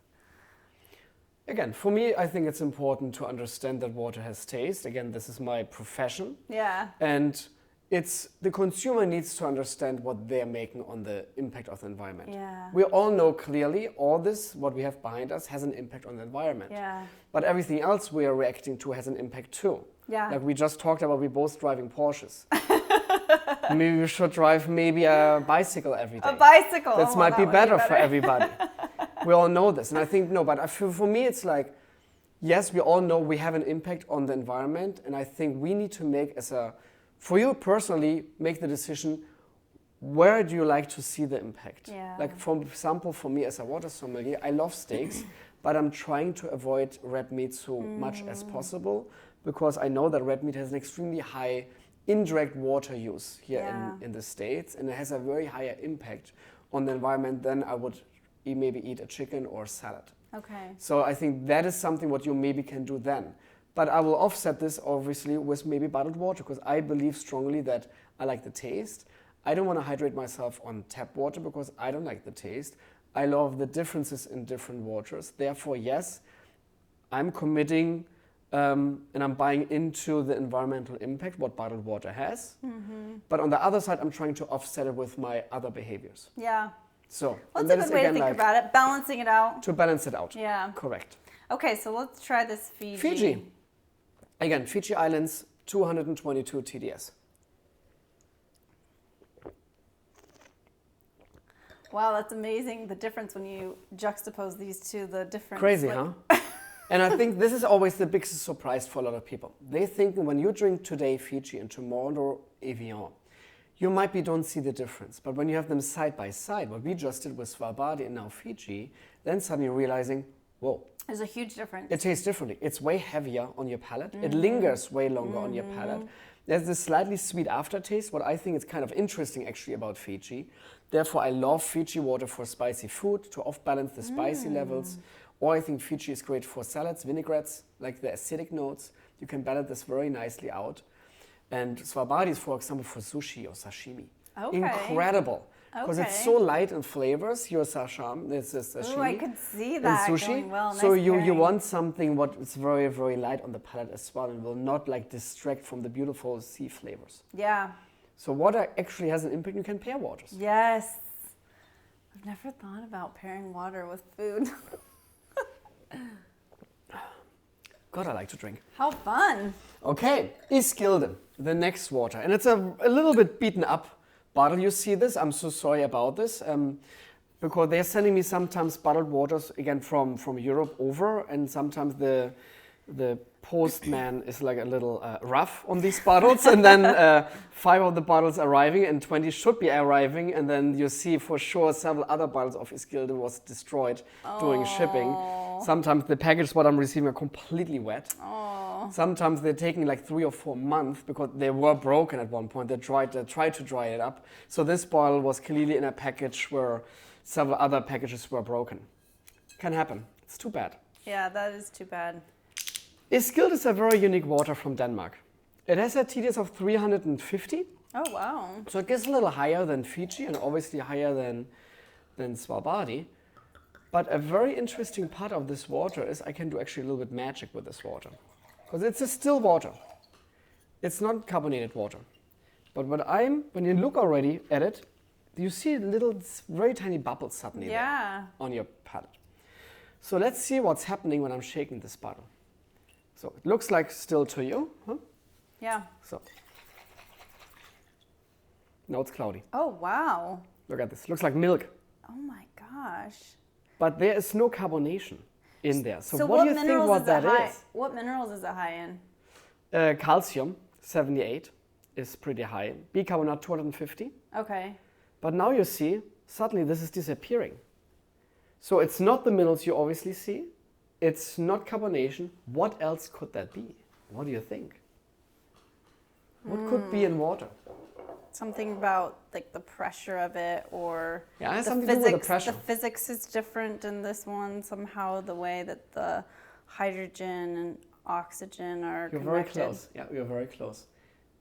Again, for me, I think it's important to understand that water has taste. Again, this is my profession. Yeah. And it's the consumer needs to understand what they're making on the impact of the environment. Yeah. We all know clearly all this, what we have behind us, has an impact on the environment. Yeah. But everything else we are reacting to has an impact too. Yeah. Like we just talked about, we're both driving Porsches. Maybe we should drive maybe a bicycle every day. A bicycle. That might be better for everybody. We all know this. And I think, no, but for me, it's like, yes, we all know we have an impact on the environment. And I think we need to make for you personally, make the decision, where do you like to see the impact? Yeah. Like, for example, for me as a water sommelier, I love steaks, but I'm trying to avoid red meat so much as possible because I know that red meat has an extremely high indirect water use here in the States, and it has a very higher impact on the environment than I would maybe eat a chicken or salad. Okay. So I think that is something what you maybe can do then. But I will offset this obviously with maybe bottled water because I believe strongly that I like the taste. I don't want to hydrate myself on tap water because I don't like the taste. I love the differences in different waters. Therefore, yes, I'm committing and I'm buying into the environmental impact what bottled water has. But on the other side, I'm trying to offset it with my other behaviors. Yeah. So well, that's a good way to think about it, balancing it out. To balance it out. Yeah. Correct. Okay, so let's try this Fiji. Fiji. Again, Fiji Islands, 222 TDS. Wow, that's amazing, the difference when you juxtapose these two, the difference. Crazy, huh? And I think this is always the biggest surprise for a lot of people. They think when you drink today Fiji and tomorrow Evian, you might don't see the difference. But when you have them side by side, what we just did with Svalbardi and now Fiji, then suddenly realizing, whoa. There's a huge difference. It tastes differently. It's way heavier on your palate. It lingers way longer on your palate. There's this slightly sweet aftertaste, what I think is kind of interesting actually about Fiji. Therefore, I love Fiji water for spicy food to off-balance the spicy levels. Or I think Fiji is great for salads, vinaigrettes, like the acidic notes. You can balance this very nicely out. And Svalbardi is, for example, for sushi or sashimi. Okay. Incredible. Because it's so light in flavors, your sashimi, this is sashimi. Oh, I could see that and sushi. going well. So nice you want something what is very, very light on the palate as well and will not like distract from the beautiful sea flavors. Yeah. So water actually has an impact. You can pair waters. Yes. I've never thought about pairing water with food. God, I like to drink. How fun. Okay, Ishkilde, the next water. And it's a little bit beaten up bottle. You see this? I'm so sorry about this. Because they're sending me sometimes bottled waters, again, from Europe over. And sometimes the postman is like a little rough on these bottles. And then 5 of the bottles arriving and 20 should be arriving. And then you see for sure several other bottles of Ishkilde was destroyed during shipping. Sometimes the packages what I'm receiving are completely wet. Sometimes they're taking like 3 or 4 months because they were broken at one point. They tried to dry it up. So this bottle was clearly in a package where several other packages were broken. Can happen. It's too bad. Yeah, that is too bad. Ishkilde is a very unique water from Denmark. It has a TDS of 350. Oh, wow. So it gets a little higher than Fiji and obviously higher than Svalbardi. But a very interesting part of this water is I can do actually a little bit magic with this water. Because it's a still water. It's not carbonated water. But when you look already at it, you see little, very tiny bubbles suddenly there on your palate. So let's see what's happening when I'm shaking this bottle. So it looks like still to you, huh? Yeah. So now it's cloudy. Oh, wow. Look at this. Looks like milk. Oh my gosh. But there is no carbonation in there. So what do you think what that is? What minerals is it high in? Calcium, 78, is pretty high. Bicarbonate, 250. Okay. But now you see, suddenly this is disappearing. So it's not the minerals you obviously see. It's not carbonation. What else could that be? What do you think? What could be in water? Something about like the pressure of it, or Yeah, it has the something to do with the physics. pressure. The physics is different in this one somehow. The way that the hydrogen and oxygen are You're connected. very close. Yeah, you're very close.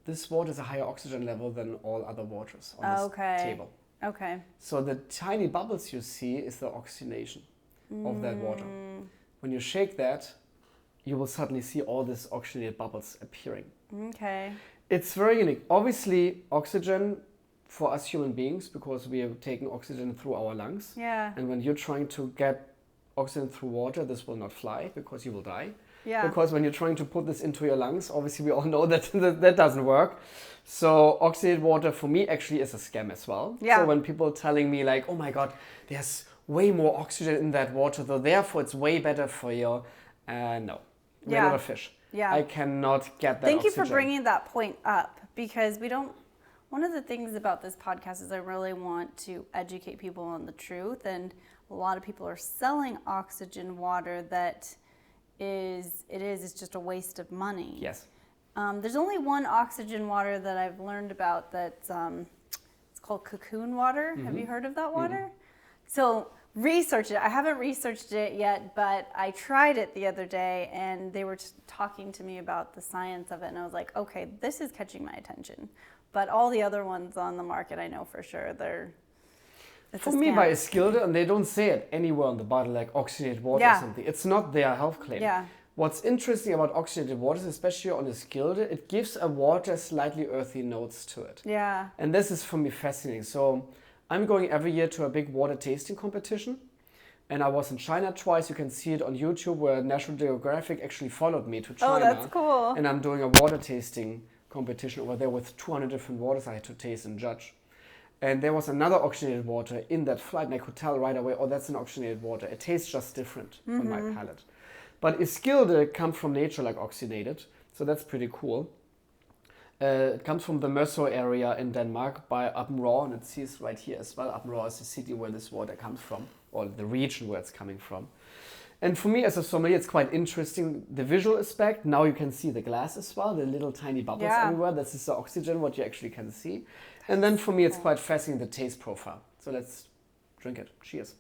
This water has a higher oxygen level than all other waters on this table. Okay. So the tiny bubbles you see is the oxygenation of that water. when you shake that, you will suddenly see all these oxygenated bubbles appearing. Okay. It's very unique. Obviously, oxygen for us human beings, because we are taking oxygen through our lungs. Yeah. And when you're trying to get oxygen through water, this will not fly because you will die. Yeah. Because when you're trying to put this into your lungs, obviously we all know that that doesn't work. So oxygenated water for me actually is a scam as well. Yeah. So when people telling me like, oh my God, there's way more oxygen in that water, so therefore it's way better for you. No, we're Yeah. not a fish. Yeah. I cannot get that Thank you oxygen. for bringing that point up, because one of the things about this podcast is I really want to educate people on the truth, and a lot of people are selling oxygen water that it's just a waste of money. Yes. There's only one oxygen water that I've learned about that's it's called cocoon water. Have you heard of that water? So research it. I haven't researched it yet, but I tried it the other day, and they were talking to me about the science of it, and I was like, okay, this is catching my attention. But all the other ones on the market, I know for sure it's For a me, scam. by Ishkilde, and they don't say it anywhere on the bottle like oxygenated water Yeah. or something. It's not their health claim. Yeah. What's interesting about oxygenated waters, especially on Ishkilde, it gives a water slightly earthy notes to it. Yeah. And this is for me fascinating. So I'm going every year to a big water tasting competition. And I was in China twice. You can see it on YouTube, where National Geographic actually followed me to China. Oh, that's cool. And I'm doing a water tasting competition over there with 200 different waters I had to taste and judge. And there was another oxygenated water in that flight, and I could tell right away, oh, that's an oxygenated water. It tastes just different on my palate. But Ishkilde comes from nature like oxygenated, so that's pretty cool. It comes from the Møsø area in Denmark by Aabenraa, and it sees right here as well. Aabenraa is the city where this water comes from, or the region where it's coming from. And for me as a sommelier, it's quite interesting, the visual aspect. Now you can see the glass as well, the little tiny bubbles Yeah. everywhere. This is the oxygen, what you actually can see. And then for me, it's quite fascinating, the taste profile. So let's drink it. Cheers.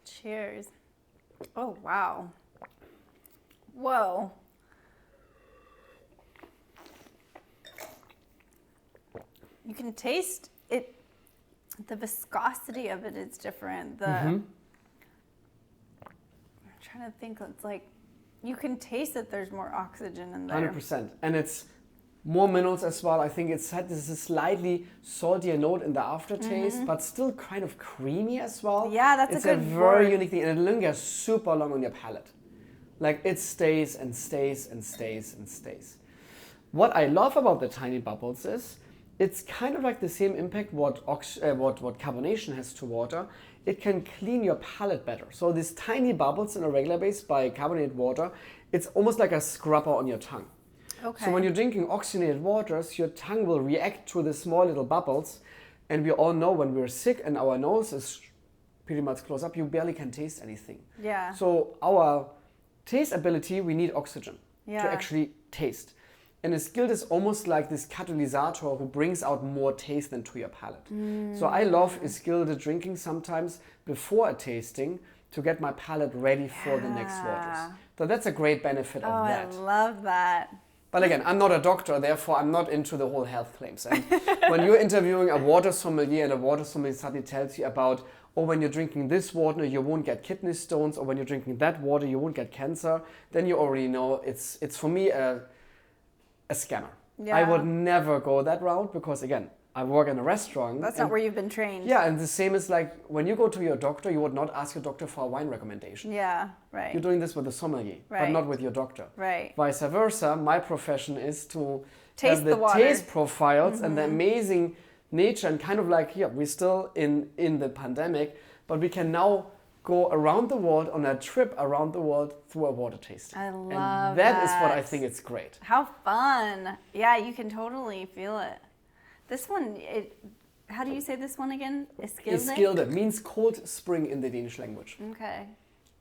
Cheers. Oh, wow. Whoa. You can taste it. The viscosity of it is different. I'm trying to think. It's like you can taste that there's more oxygen in there. 100%. And it's more minerals as well. I think it's had this slightly saltier note in the aftertaste, but still kind of creamy as well. Yeah, that's it's a good very word. unique thing, and it lingers super long on your palate. Like it stays and stays and stays and stays. What I love about the tiny bubbles is it's kind of like the same impact what carbonation has to water. It can clean your palate better. So these tiny bubbles in a regular base by carbonated water, it's almost like a scrubber on your tongue. Okay. So when you're drinking oxygenated waters, your tongue will react to the small little bubbles. And we all know when we're sick and our nose is pretty much closed up, you barely can taste anything. Yeah. So our taste ability, we need oxygen Yeah. to actually taste. And Ishkilde is almost like this catalysator who brings out more taste into your palate. So I love Ishkilde drinking sometimes before a tasting to get my palate ready for the next waters. So that's a great benefit Oh, of I that. love that. But again, I'm not a doctor, therefore I'm not into the whole health claims. And when you're interviewing a water sommelier and a water sommelier suddenly tells you about, oh, when you're drinking this water, you won't get kidney stones, or when you're drinking that water, you won't get cancer, then you already know it's for me a scammer. Yeah. I would never go that route because, again, I work in a restaurant. That's not where you've been trained. Yeah, and the same is like when you go to your doctor, you would not ask your doctor for a wine recommendation. Yeah, right. You're doing this with a sommelier, but Right. not with your doctor. Right. Vice versa, my profession is to Taste have the the water. taste profiles and the amazing nature, and kind of like, yeah, we're still in the pandemic, but we can now go around the world on a trip around the world through a water tasting. I love and that is what I that. think it's great. How fun. Yeah, you can totally feel it. This one, how do you say this one again? Ishkilde? Ishkilde means cold spring in the Danish language. Okay.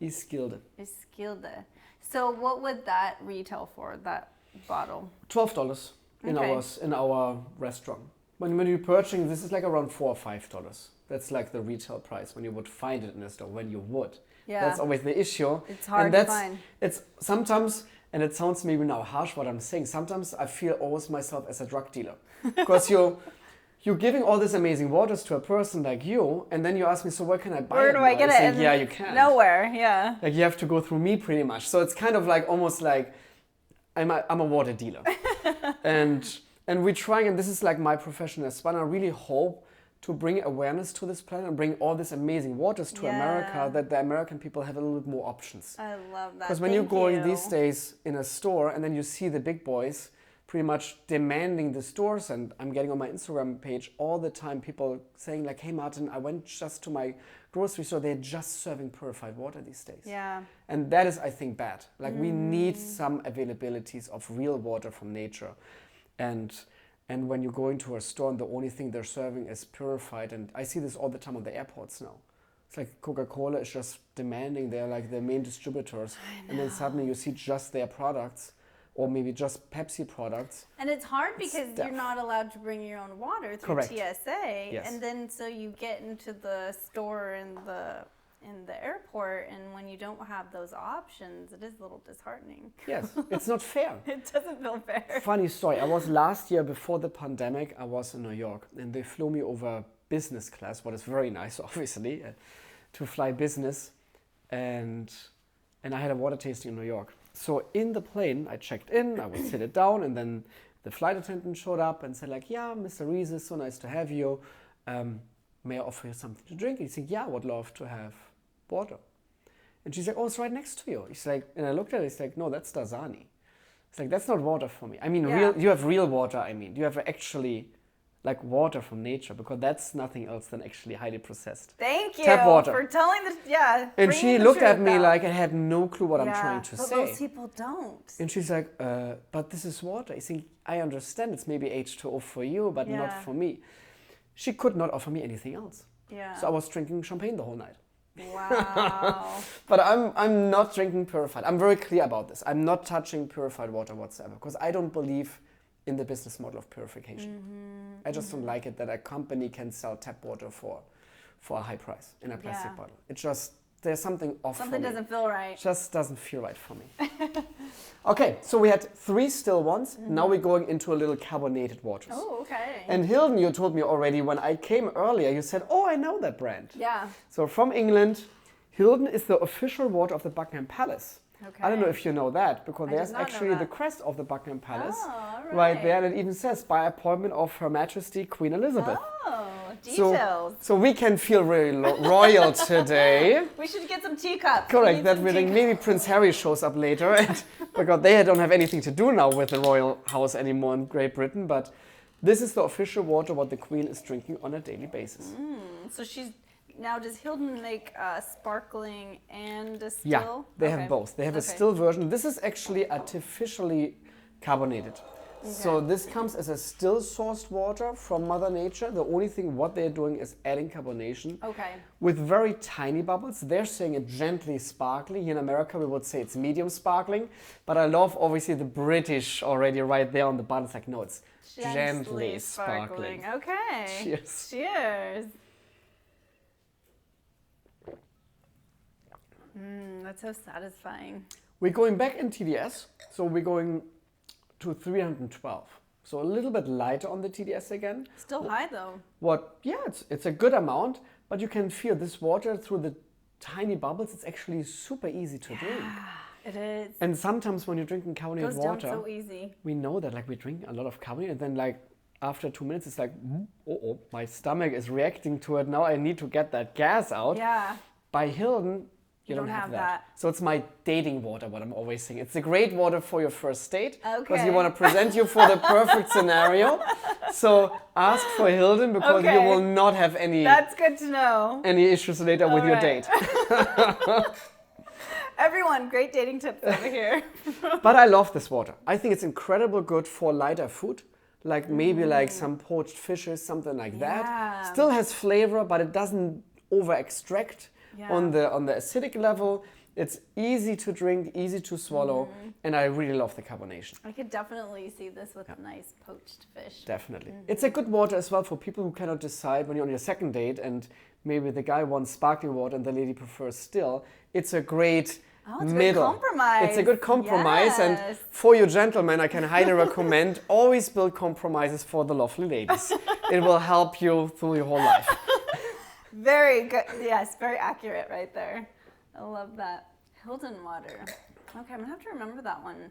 Ishkilde. Ishkilde. So what would that retail for, that bottle? $12 Okay. in our restaurant. When you're purchasing, this is like around $4 or $5. That's like the retail price when you would find it in a store, when you would. Yeah. That's always the issue. It's hard and to that's, find. It's sometimes, and it sounds maybe now harsh what I'm saying, sometimes I feel always myself as a drug dealer. Because you're giving all these amazing waters to a person like you, and then you ask me, so where can I buy it? Where do I get it? Say, yeah, you can't. Nowhere, yeah. Like you have to go through me pretty much. So it's kind of like almost like I'm a water dealer. and we're trying, and this is like my profession as well. I really hope to bring awareness to this planet and bring all these amazing waters to America, that the American people have a little bit more options. I love that. Because when you're going these days in a store and then you see the big boys pretty much demanding the stores, and I'm getting on my Instagram page all the time people saying like, hey Martin, I went just to my grocery store, they're just serving purified water these days. Yeah. And that is, I think, bad. Like we need some availabilities of real water from nature. And when you go into a store and the only thing they're serving is purified, and I see this all the time on the airports now. It's like Coca-Cola is just demanding, they're like the main distributors. And then suddenly you see just their products, or maybe just Pepsi products. And it's hard because you're not allowed to bring your own water through Correct. TSA. Yes. And then so you get into the store in the airport, and when you don't have those options, it is a little disheartening. Yes, it's not fair. It doesn't feel fair. Funny story, I was last year before the pandemic, I was in New York, and they flew me over business class, what is very nice, obviously, to fly business, and I had a water tasting in New York. So in the plane, I checked in, I would sit it down, and then the flight attendant showed up and said like, yeah, Mr. Riese, so nice to have you. May I offer you something to drink? And he said, yeah, I would love to have water. And she's like, oh, it's right next to you. He's like, and I looked at it, he's like, no, that's Dasani. It's like, that's not water for me. I mean, you have real water, I mean. You have actually like water from nature, because that's nothing else than actually highly processed. Thank you tap water. for telling the And she looked at me like I had no clue what I'm trying to say. But most people don't. And she's like, but this is water. I think I understand it's maybe H2O for you, but not for me. She could not offer me anything else. Yeah. So I was drinking champagne the whole night. Wow. But I'm not drinking purified. I'm very clear about this. I'm not touching purified water whatsoever, because I don't believe in the business model of purification. I just don't like it that a company can sell tap water for a high price in a plastic bottle. It just, there's something off Something for me. doesn't feel right. Just doesn't feel right for me. Okay, so we had 3 still ones. Now we're going into a little carbonated waters. Oh, okay. And Hildon, you told me already when I came earlier, you said, oh, I know that brand. Yeah. So from England, Hildon is the official water of the Buckingham Palace. Okay. I don't know if you know that, because there's did not know actually that. the crest of the Buckingham Palace Oh, right there, and it even says by appointment of Her Majesty Queen Elizabeth. Oh, details. So we can feel really royal today. We should get some teacups. Correct, that we think maybe Prince Harry shows up later, and, because they don't have anything to do now with the royal house anymore in Great Britain, but this is the official water what the Queen is drinking on a daily basis. So she's... Now, does Hildon make sparkling and a still? Yeah, they have both. They have a still version. This is actually artificially carbonated. Okay. So this comes as a still sourced water from Mother Nature. The only thing what they're doing is adding carbonation with very tiny bubbles. They're saying it gently sparkling. Here in America, we would say it's medium sparkling. But I love, obviously, the British already right there on the bottle. It's like, no, it's gently sparkling. Okay. Cheers. Cheers. That's so satisfying. We're going back in TDS, so we're going to 312. So a little bit lighter on the TDS again. Still high though. It's a good amount, but you can feel this water through the tiny bubbles. It's actually super easy to drink. It is. And sometimes when you're drinking carbonated water, down so easy. We know that like we drink a lot of carbonate, and then like after 2 minutes, it's like, oh, my stomach is reacting to it. Now I need to get that gas out. Yeah. By Hildon, you don't have that. So it's my dating water, what I'm always saying. It's a great water for your first date. Because you want to present you for the perfect scenario. So ask for Hildon, because you will not have any... That's good to know. ...any issues later with your date. Everyone, great dating tips over here. But I love this water. I think it's incredibly good for lighter food. Like maybe like some poached fishes, something like that. Still has flavor, but it doesn't over-extract. On the acidic level. It's easy to drink, easy to swallow, and I really love the carbonation. I could definitely see this with a nice poached fish. Definitely. It's a good water as well for people who cannot decide when you're on your second date and maybe the guy wants sparkling water and the lady prefers still. It's a great Oh, it's a middle. good compromise. It's a good compromise, and Yes. for you gentlemen, I can highly recommend always build compromises for the lovely ladies. It will help you through your whole life. Very good. Yes, very accurate right there. I love that. Hildon water. Okay, I'm gonna have to remember that one.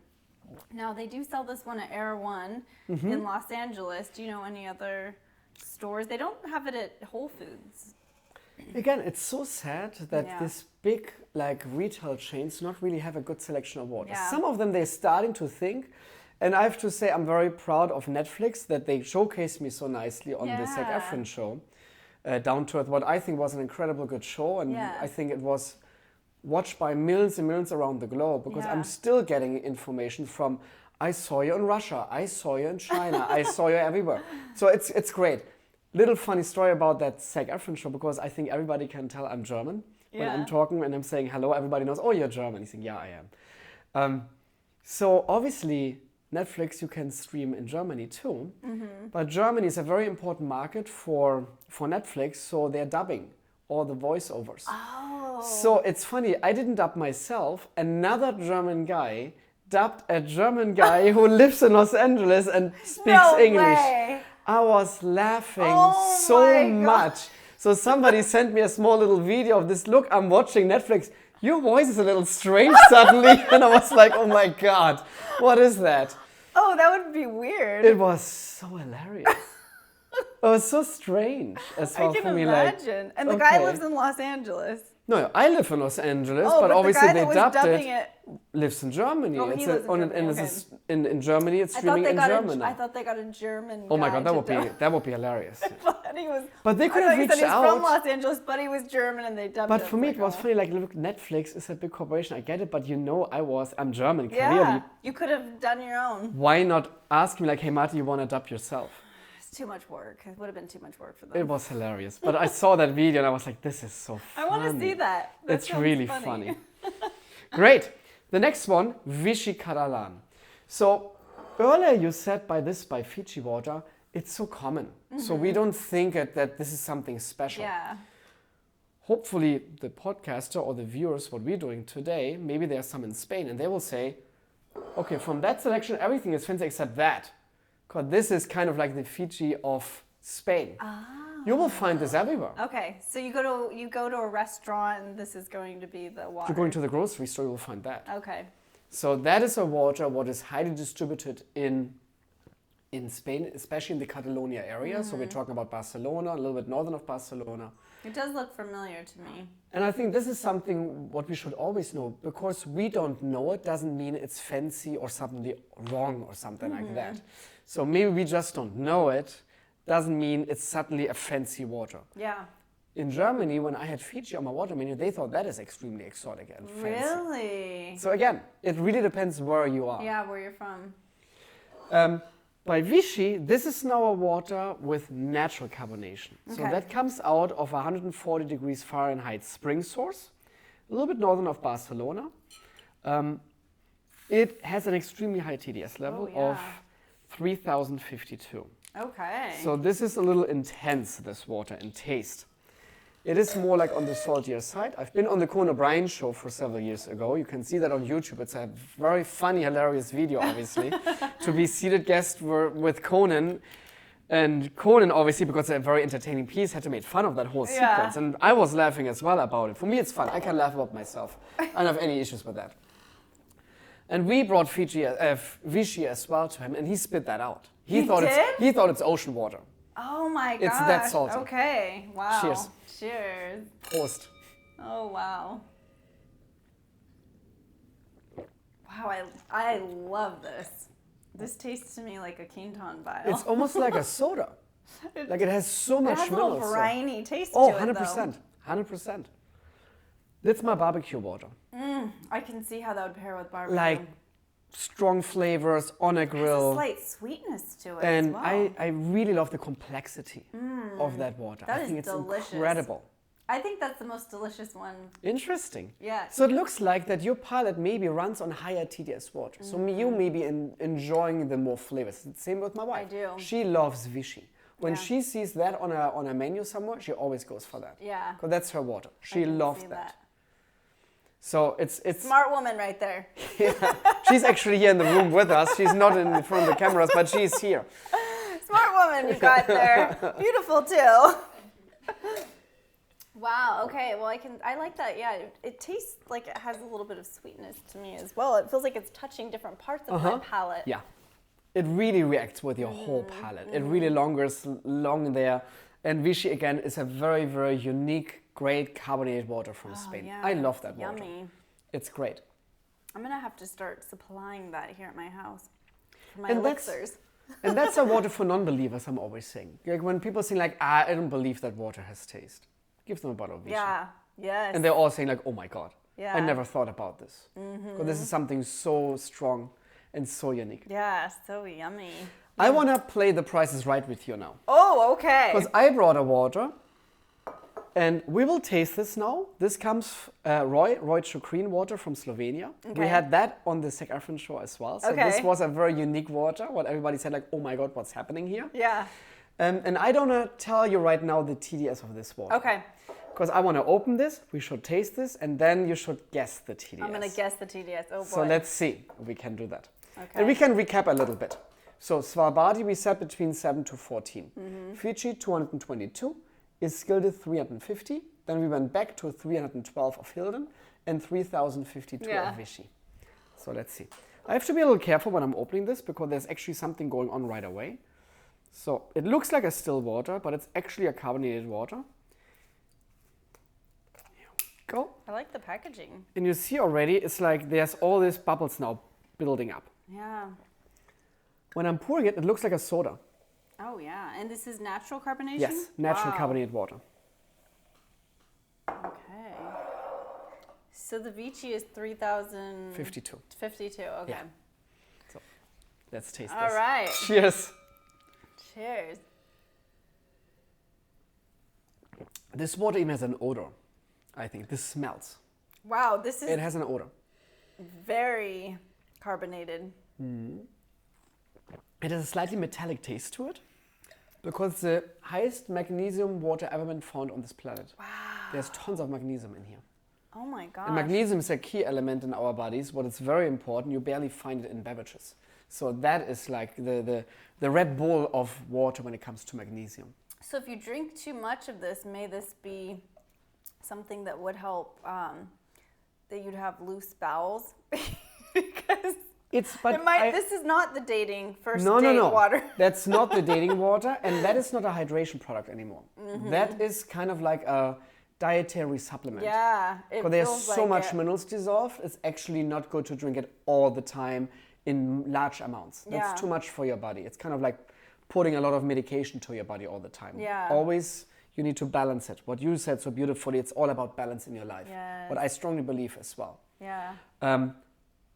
Now they do sell this one at Air One in Los Angeles. Do you know any other stores? They don't have it at Whole Foods. Again, it's so sad that Yeah. this big like retail chains not really have a good selection of water. Yeah. Some of them they're starting to think, and I have to say I'm very proud of Netflix that they showcased me so nicely on the Zac Yeah. Efron show, Down to Earth, what I think was an incredible good show, and Yeah. I think it was watched by millions and millions around the globe because Yeah. I'm still getting information from I saw you in Russia, I saw you in China, I saw you everywhere. So it's great. Little funny story about that Zac Efron show because I think everybody can tell I'm German. When Yeah. I'm talking and I'm saying hello, everybody knows, oh, you're German. He's saying, yeah, I am. So obviously, Netflix you can stream in Germany too. But Germany is a very important market for Netflix, so they're dubbing all the voiceovers. Oh. So it's funny, I didn't dub myself. Another German guy dubbed a German guy who lives in Los Angeles and speaks No English. way. I was laughing Oh so my God. much. So somebody sent me a small little video of this. Look, I'm watching Netflix. Your voice is a little strange suddenly. And I was like, oh my God, what is that? Oh, that would be weird. It was so hilarious. It was so strange as well I can for me. imagine. And the guy okay. lives in Los Angeles. No, I live in Los Angeles, Oh, but the obviously guy they that was dubbed dubbing it. Lives in Germany. Oh, he lives in Germany, and okay. this is in Germany. It's I thought streaming they in got German. I thought they got a German. Oh my guy God, to that would be hilarious. But he was. But they could I have thought you reached said he's from out. Los Angeles, but he was German, and they dubbed. But it. for me, Like, it was oh. funny. Like, look, Netflix is a big corporation. I get it, but you know, I'm German. Yeah, Clearly, you could have done your own. why not ask me like, hey, Marty, you want to dub yourself? It's too much work. It would have been too much work for them. It was hilarious. But I saw that video and I was like, this is so I funny. want to see that. That It's sounds really funny. Great. The next one, Vichy Catalan. So earlier you said by Fiji water, it's so common. So we don't think that this is something special. Yeah. Hopefully the podcaster or the viewers, what we're doing today, maybe there are some in Spain and they will say, okay, from that selection, everything is fancy except that. Because this is kind of like the Fiji of Spain. You will find this everywhere. Okay, so you go to a restaurant, and this is going to be the water. If you're going to the grocery store, you will find that. Okay. So that is a water what is highly distributed in Spain, especially in the Catalonia area. So we're talking about Barcelona, a little bit northern of Barcelona. It does look familiar to me. And I think this is something what we should always know. Because we don't know it doesn't mean it's fancy or something wrong or something like that. So maybe we just don't know it. Doesn't mean it's suddenly a fancy water. Yeah. In Germany, when I had Fiji on my water menu, they thought that is extremely exotic and fancy. Really? So again, it really depends where you are. Yeah, where you're from. By Vichy, this is now a water with natural carbonation. So Okay. that comes out of 140 degrees Fahrenheit spring source, a little bit northern of Barcelona. It has an extremely high TDS level of 3052. Okay. So this is a little intense, this water, in taste. It is more like on the saltier side. I've been on the Conan O'Brien show for several years ago. You can see that on YouTube. It's a very funny, hilarious video, obviously. To be seated guest with Conan. And Conan, obviously, because it's a very entertaining piece, had to make fun of that whole sequence. And I was laughing as well about it. For me, it's fun. I can laugh about myself. I don't have any issues with that. And we brought Vichy as well to him, and he spit that out. He thought it's ocean water. Oh my god. It's that salty. Okay. Wow. Cheers. Cheers. Prost. Oh wow. Wow, I love this. This tastes to me like a Quinton vial. It's almost like a soda. Like it has so much It has a little minerals. briny taste Oh, to it, 100%. 100%. That's my barbecue water. I can see how that would pair with barbecue. Like strong flavors on a There's a grill. slight sweetness to it And as well. I really love the complexity of that water. That I is think it's delicious. incredible. I think that's the most delicious one. Interesting. Yeah. So it looks like that your palate maybe runs on higher TDS water. So you may be enjoying the more flavors. Same with my wife. I do. She loves Vichy. When Yeah. she sees that on a menu somewhere, she always goes for that. Yeah. Because that's her water. I She can loves see that. So it's Smart woman right there. yeah. She's actually here in the room with us. She's not in front of the cameras, but she's here. Smart woman you got there. Beautiful too. Wow, okay, well I like that, yeah. It tastes like it has a little bit of sweetness to me as well. It feels like it's touching different parts of my palate. Yeah. It really reacts with your whole palate. It really lingers long there. And Vichy, again, is a very, very unique, great carbonated water from Spain. Yeah, I love that yummy. water. It's great. I'm gonna have to start supplying that here at my house for my And elixirs. And that's a water for non-believers, I'm always saying. Like when people say like, I don't believe that water has taste. Give them a bottle of Vichy. Yeah, yes. And they're all saying like, oh my God, Yeah. I never thought about this. Because this is something so strong and so unique. Yeah, so yummy. I want to play the Price is Right with you now. Oh, okay. Because I brought a water and we will taste this now. This comes Roy Chukrin water from Slovenia. Okay. We had that on the Sec Afrin show as well. So Okay. this was a very unique water. What everybody said like, oh my God, what's happening here? Yeah. And I don't want to tell you right now the TDS of this water. Okay. Because I want to open this, we should taste this, and then you should guess the TDS. I'm gonna guess the TDS. Oh boy. So let's see if we can do that. Okay. And we can recap a little bit. So Svalbardi we set between 7 to 14. Fiji 222, Ishkilde 350. Then we went back to 312 of Hildon and 3052 Yeah. of Vichy. So let's see. I have to be a little careful when I'm opening this because there's actually something going on right away. So it looks like a still water, but it's actually a carbonated water. Here we go. I like the packaging. And you see already, it's like there's all these bubbles now building up. Yeah. When I'm pouring it, it looks like a soda. Oh yeah. And this is natural carbonation? Yes, natural Wow. carbonated water. Okay. So the Vichy is 3,052. 52. Okay. Yeah. So let's taste All this. right. Cheers. Cheers. This water even has an odor, I think. This smells. Wow, this is It has an odor. very carbonated. It has a slightly metallic taste to it because it's the highest magnesium water ever been found on this planet. Wow. There's tons of magnesium in here. Oh my gosh. And magnesium is a key element in our bodies. What is very important, you barely find it in beverages. So that is like the Red Bull of water when it comes to magnesium. So if you drink too much of this, may this be something that would help that you'd have loose bowels? Because this is not the dating first date water. That's not the dating water, and that is not a hydration product anymore. That is kind of like a dietary supplement. Yeah, because there's so much minerals dissolved. It's actually not good to drink it all the time in large amounts. That's too much for your body. It's kind of like putting a lot of medication to your body all the time. Yeah. Always you need to balance it. What you said so beautifully, it's all about balance in your life. Yes. What I strongly believe as well. Yeah.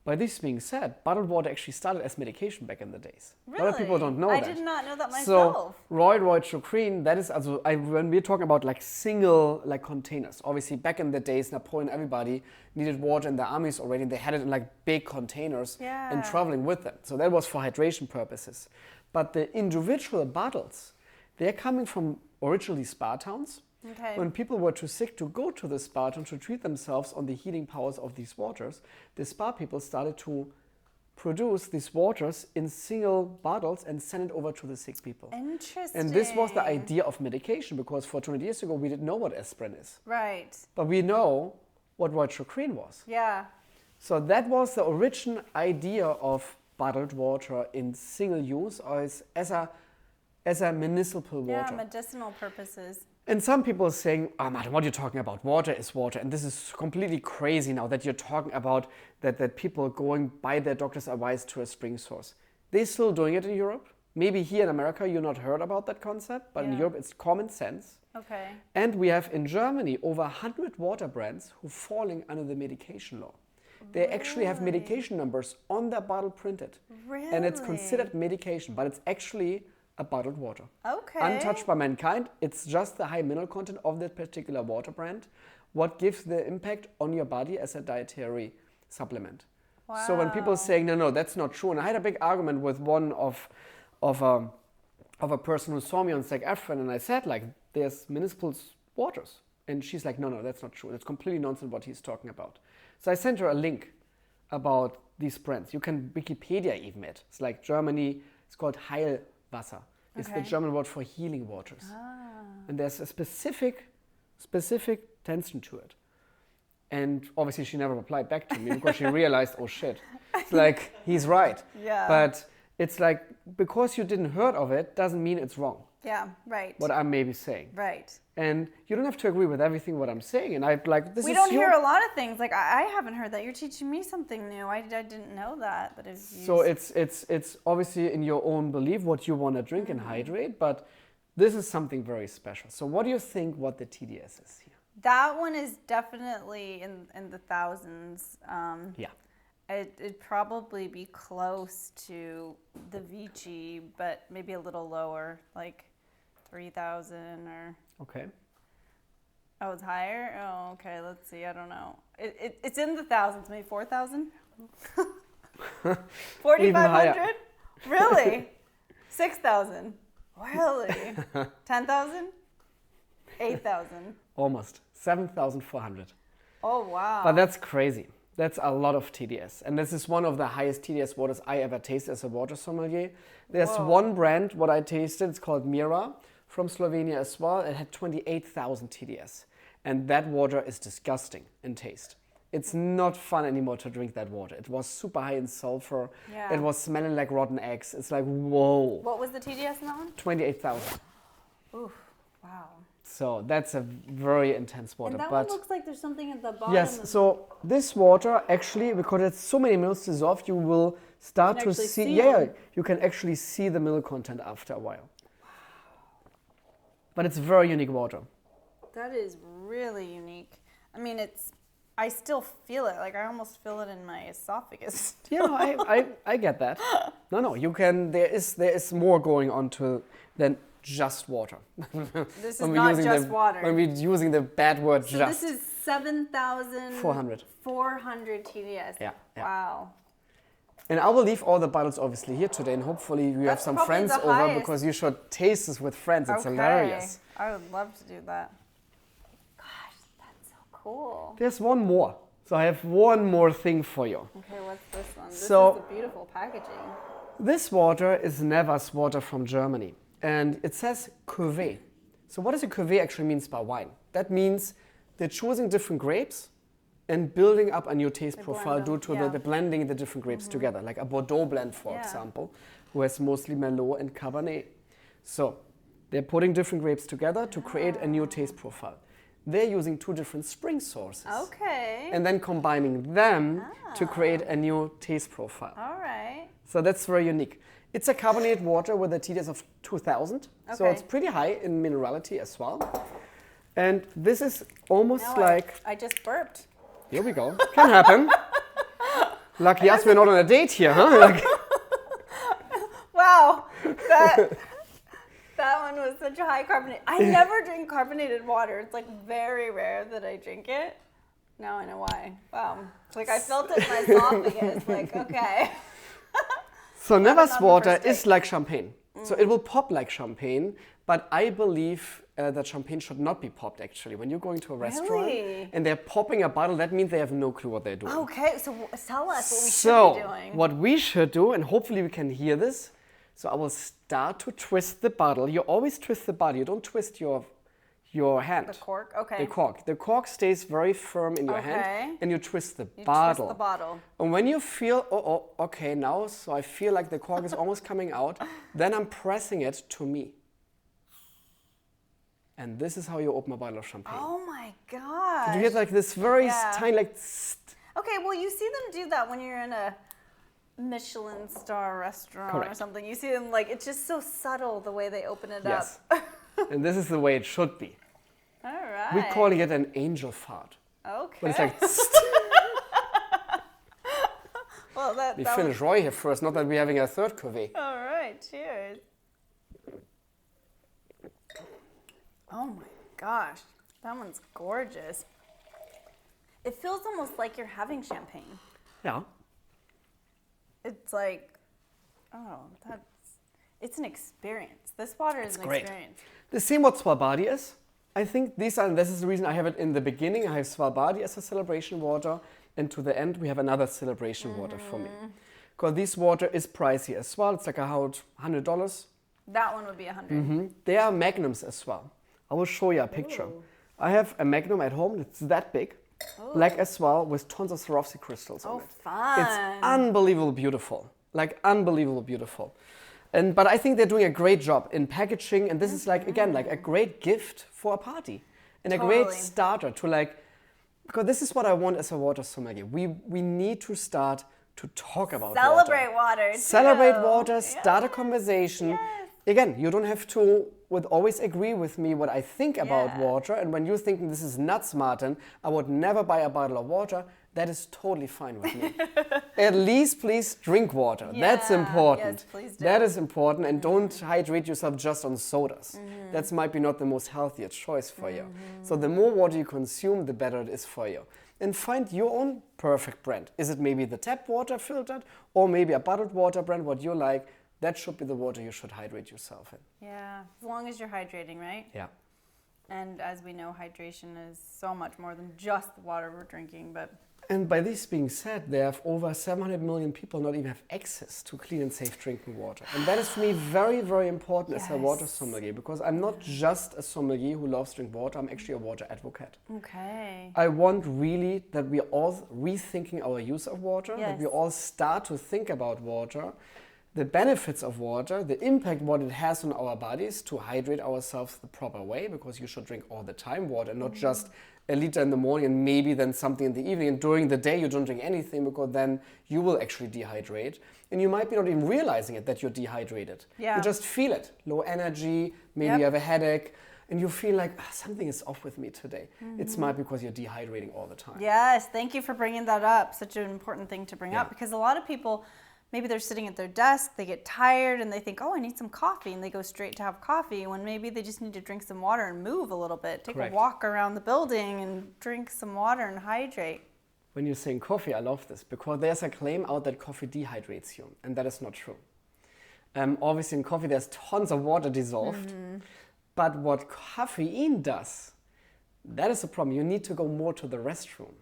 By this being said, bottled water actually started as medication back in the days. Really? A lot of people don't know that. I did not know that myself. So Roy Chukrin, that is also, when we're talking about like single like containers, obviously back in the days, Napoleon, everybody needed water in their armies already, and they had it in like big containers and traveling with them. So that was for hydration purposes. But the individual bottles, they're coming from originally spa towns. Okay. When people were too sick to go to the spa town to treat themselves on the healing powers of these waters, the spa people started to produce these waters in single bottles and send it over to the sick people. Interesting. And this was the idea of medication, because for 200 years ago we didn't know what aspirin is. Right. But we know what Roy Chukrin was. Yeah. So that was the origin idea of bottled water in single use or as a municipal water. Yeah, medicinal purposes. And some people are saying, oh, Martin, what are you talking about? Water is water. And this is completely crazy now that you're talking about that people going by their doctor's advice to a spring source. They're still doing it in Europe. Maybe here in America you're not heard about that concept, but in Europe it's common sense. Okay. And we have in Germany over 100 water brands who are falling under the medication law. They actually have medication numbers on their bottle printed. Really? And it's considered medication, but it's actually a bottled water. Okay. Untouched by mankind. It's just the high mineral content of that particular water brand what gives the impact on your body as a dietary supplement. Wow. So when people are saying, no, that's not true. And I had a big argument with one of a person who saw me on Sec Afrin, and I said, like, there's municipal waters. And she's like, no, that's not true. That's completely nonsense what he's talking about. So I sent her a link about these brands. You can Wikipedia even it. It's like Germany, it's called Heilwasser. It's the German word for healing waters. And there's a specific tension to it. And obviously she never replied back to me because she realized, oh shit, it's like, he's right. Yeah. But it's like, because you didn't heard of it, doesn't mean it's wrong. Yeah, right. What I'm maybe saying. Right. And you don't have to agree with everything what I'm saying. And I'd like, this we is don't hear a lot of things. Like, I haven't heard that. You're teaching me something new. I didn't know that. But so it's obviously in your own belief what you want to drink and hydrate. But this is something very special. So what do you think what the TDS is here? That one is definitely in the thousands. Yeah. It'd probably be close to the Vichy, but maybe a little lower, like 3,000 or... Okay. Oh, it's higher? Oh, okay, let's see, I don't know. It's in the thousands, maybe 4,000? 4,500? Really? 6,000? Really? 10,000? 8,000? Almost. 7,400. Oh, wow. But that's crazy. That's a lot of TDS. And this is one of the highest TDS waters I ever tasted as a water sommelier. There's one brand, what I tasted, it's called Mira from Slovenia as well. It had 28,000 TDS. And that water is disgusting in taste. It's not fun anymore to drink that water. It was super high in sulfur. Yeah. It was smelling like rotten eggs. It's like, whoa. What was the TDS in that one? 28,000. Oof, wow. So that's a very intense water. And that but one looks like there's something at the bottom. yes, so this water actually, because it's so many milks dissolved, you will start to see, you can actually see the milk content after a while. Wow. But it's very unique water. That is really unique. I mean, I still feel it. Like I almost feel it in my esophagus. Yeah, I get that. No, you can. There is more going on than just water. This is not just water. When we're using the bad word so just. This is 7,400 TDS. Yeah. Wow. And I will leave all the bottles obviously here today, and hopefully you have some friends over because you should taste this with friends. It's hilarious. I would love to do that. Gosh, that's so cool. There's one more. So I have one more thing for you. Okay, what's this one? This is the beautiful packaging. This water is Nevas water from Germany. And it says cuvée. So what does a cuvée actually means by wine? That means they're choosing different grapes and building up a new taste profile due to the blending the different grapes together, like a Bordeaux blend, for example, who has mostly Merlot and Cabernet. So they're putting different grapes together to create a new taste profile. They're using two different spring sources. Okay. And then combining them to create a new taste profile. All right. So that's very unique. It's a carbonated water with a TDS of 2,000, so it's pretty high in minerality as well. And this is almost I just burped. Here we go. Can happen. Lucky us, we're not on a date here, huh? Wow, that one was such a high carbonate. I never drink carbonated water. It's like very rare that I drink it. Now I know why. Wow, it's like I felt it in my esophagus. Like okay. So Nevas water is like champagne. So it will pop like champagne, but I believe that champagne should not be popped actually. When you're going to a restaurant and they're popping a bottle, that means they have no clue what they're doing. Okay, so tell us what we should be doing. What we should do, and hopefully we can hear this, so I will start to twist the bottle. You always twist the bottle, you don't twist your hand. The cork, okay. The cork. The cork stays very firm in your hand, and you twist the bottle. Twist the bottle. And when you feel, okay, now, so I feel like the cork is almost coming out, then I'm pressing it to me. And this is how you open a bottle of champagne. Oh my gosh. You get like this very tiny, like... Okay, well, you see them do that when you're in a Michelin star restaurant or something. You see them like, it's just so subtle the way they open it up. And this is the way it should be. All right. We're calling it an angel fart. Okay. But it's like... Well, we finish Roy here first, not that we're having a third cuvée. All right, cheers. Oh my gosh, that one's gorgeous. It feels almost like you're having champagne. Yeah. It's like, it's an experience. This water is an experience. The same what Svalbardi is. I think this is the reason I have it in the beginning. I have Svalbardi as a celebration water. And to the end, we have another celebration water for me. Because this water is pricey as well. It's like $100. That one would be 100. They are magnums as well. I will show you a picture. Ooh. I have a magnum at home. It's that big, black as well, with tons of Swarovski crystals on it. Fun. It's unbelievably beautiful, like unbelievably beautiful. But I think they're doing a great job in packaging. And this is like, again, like a great gift for a party and a great starter to like, because this is what I want as a water sommelier. We need to start to talk about Celebrate water. Celebrate water, start a conversation. Yes. Again, you don't have to always agree with me what I think about water. And when you're thinking this is nuts, Martin, I would never buy a bottle of water. That is totally fine with me. At least please drink water. That's important. Yes, please do. That is important. And don't hydrate yourself just on sodas. That might be not the most healthiest choice for you. So the more water you consume, the better it is for you. And find your own perfect brand. Is it maybe the tap water filtered or maybe a bottled water brand, what you like? That should be the water you should hydrate yourself in. Yeah, as long as you're hydrating, right? Yeah. And as we know, hydration is so much more than just the water we're drinking, but... And by this being said, there have over 700 million people not even have access to clean and safe drinking water. And that is for me very, very important as a water sommelier, because I'm not just a sommelier who loves drink water, I'm actually a water advocate. Okay. I want really that we all rethinking our use of water, that we all start to think about water, the benefits of water, the impact what it has on our bodies to hydrate ourselves the proper way, because you should drink all the time water, not just a liter in the morning and maybe then something in the evening. And during the day you don't drink anything, because then you will actually dehydrate. And you might be not even realizing it that you're dehydrated. Yeah. You just feel it. Low energy, maybe you have a headache, and you feel like something is off with me today. It's might because you're dehydrating all the time. Yes, thank you for bringing that up. Such an important thing to bring up, because a lot of people, maybe they're sitting at their desk, they get tired and they think, oh, I need some coffee, and they go straight to have coffee, when maybe they just need to drink some water and move a little bit. Take a walk around the building and drink some water and hydrate. When you're saying coffee, I love this, because there's a claim out that coffee dehydrates you, and that is not true. Obviously in coffee there's tons of water dissolved, but what caffeine does, that is a problem. You need to go more to the restroom.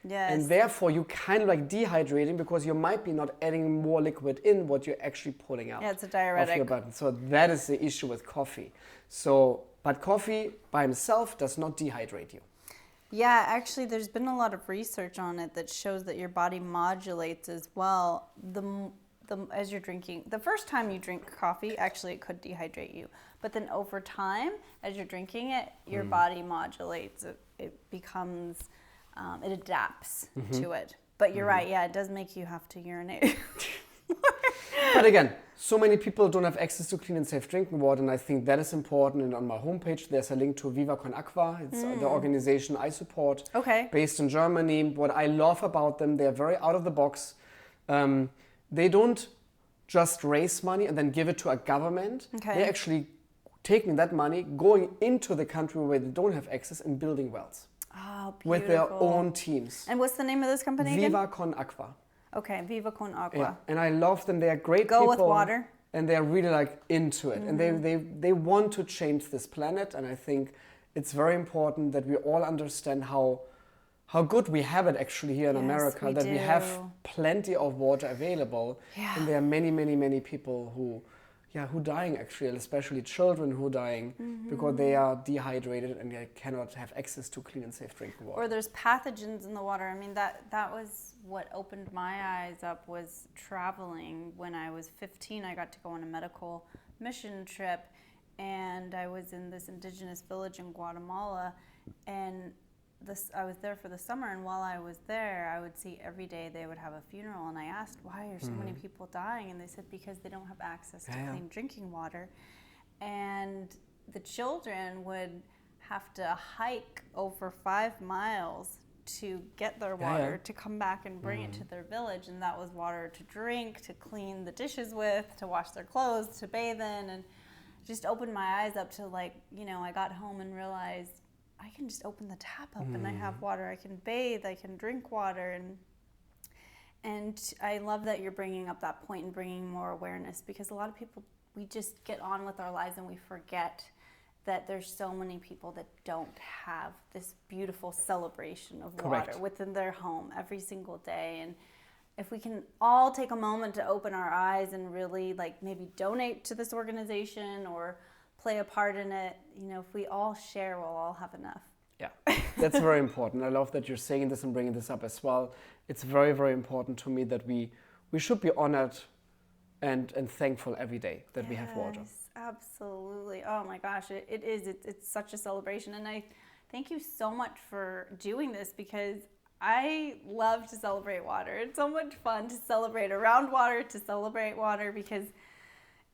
Yes. And therefore you kind of like dehydrating, because you might be not adding more liquid in what you're actually pulling out. Yeah, it's a diuretic. Of your body. So that is the issue with coffee. So, but coffee by itself does not dehydrate you. Yeah, actually there's been a lot of research on it that shows that your body modulates as well. As you're drinking, the first time you drink coffee, actually it could dehydrate you. But then over time, as you're drinking it, your body modulates. It becomes... it adapts to it. But you're right, it does make you have to urinate. But again, so many people don't have access to clean and safe drinking water, and I think that is important. And on my homepage, there's a link to Viva Con Aqua. It's the organization I support, based in Germany. What I love about them, they're very out of the box. They don't just raise money and then give it to a government. They're actually taking that money, going into the country where they don't have access, and building wells. Oh, beautiful. With their own teams. And what's the name of this company again? Viva Con Aqua. Okay, Viva Con Aqua. Yeah. And I love them. They are great people. Go with water. And they're really like into it. And they want to change this planet. And I think it's very important that we all understand how good we have it actually here in America. We have plenty of water available. Yeah. And there are many, many, many people who dying actually, especially children who are dying because they are dehydrated and they cannot have access to clean and safe drinking water. Or there's pathogens in the water. I mean, that was what opened my eyes up, was traveling. When I was 15, I got to go on a medical mission trip, and I was in this indigenous village in Guatemala, and I was there for the summer, and while I was there, I would see every day they would have a funeral, and I asked, why are so many people dying? And they said, because they don't have access to clean drinking water. And the children would have to hike over 5 miles to get their water, to come back and bring it to their village, and that was water to drink, to clean the dishes with, to wash their clothes, to bathe in, and just opened my eyes up to, like, you know, I got home and realized I can just open the tap up and I have water. I can bathe, I can drink water, and I love that you're bringing up that point and bringing more awareness, because a lot of people, we just get on with our lives and we forget that there's so many people that don't have this beautiful celebration of Correct. water within their home every single day. And if we can all take a moment to open our eyes and really like maybe donate to this organization or play a part in it, you know, if we all share, we'll all have enough. Yeah, that's very important. I love that you're saying this and bringing this up as well. It's very, very important to me that we should be honored and thankful every day that we have water. Yes, absolutely. Oh my gosh, it is. It's such a celebration. And I thank you so much for doing this, because I love to celebrate water. It's so much fun to celebrate around water, to celebrate water, because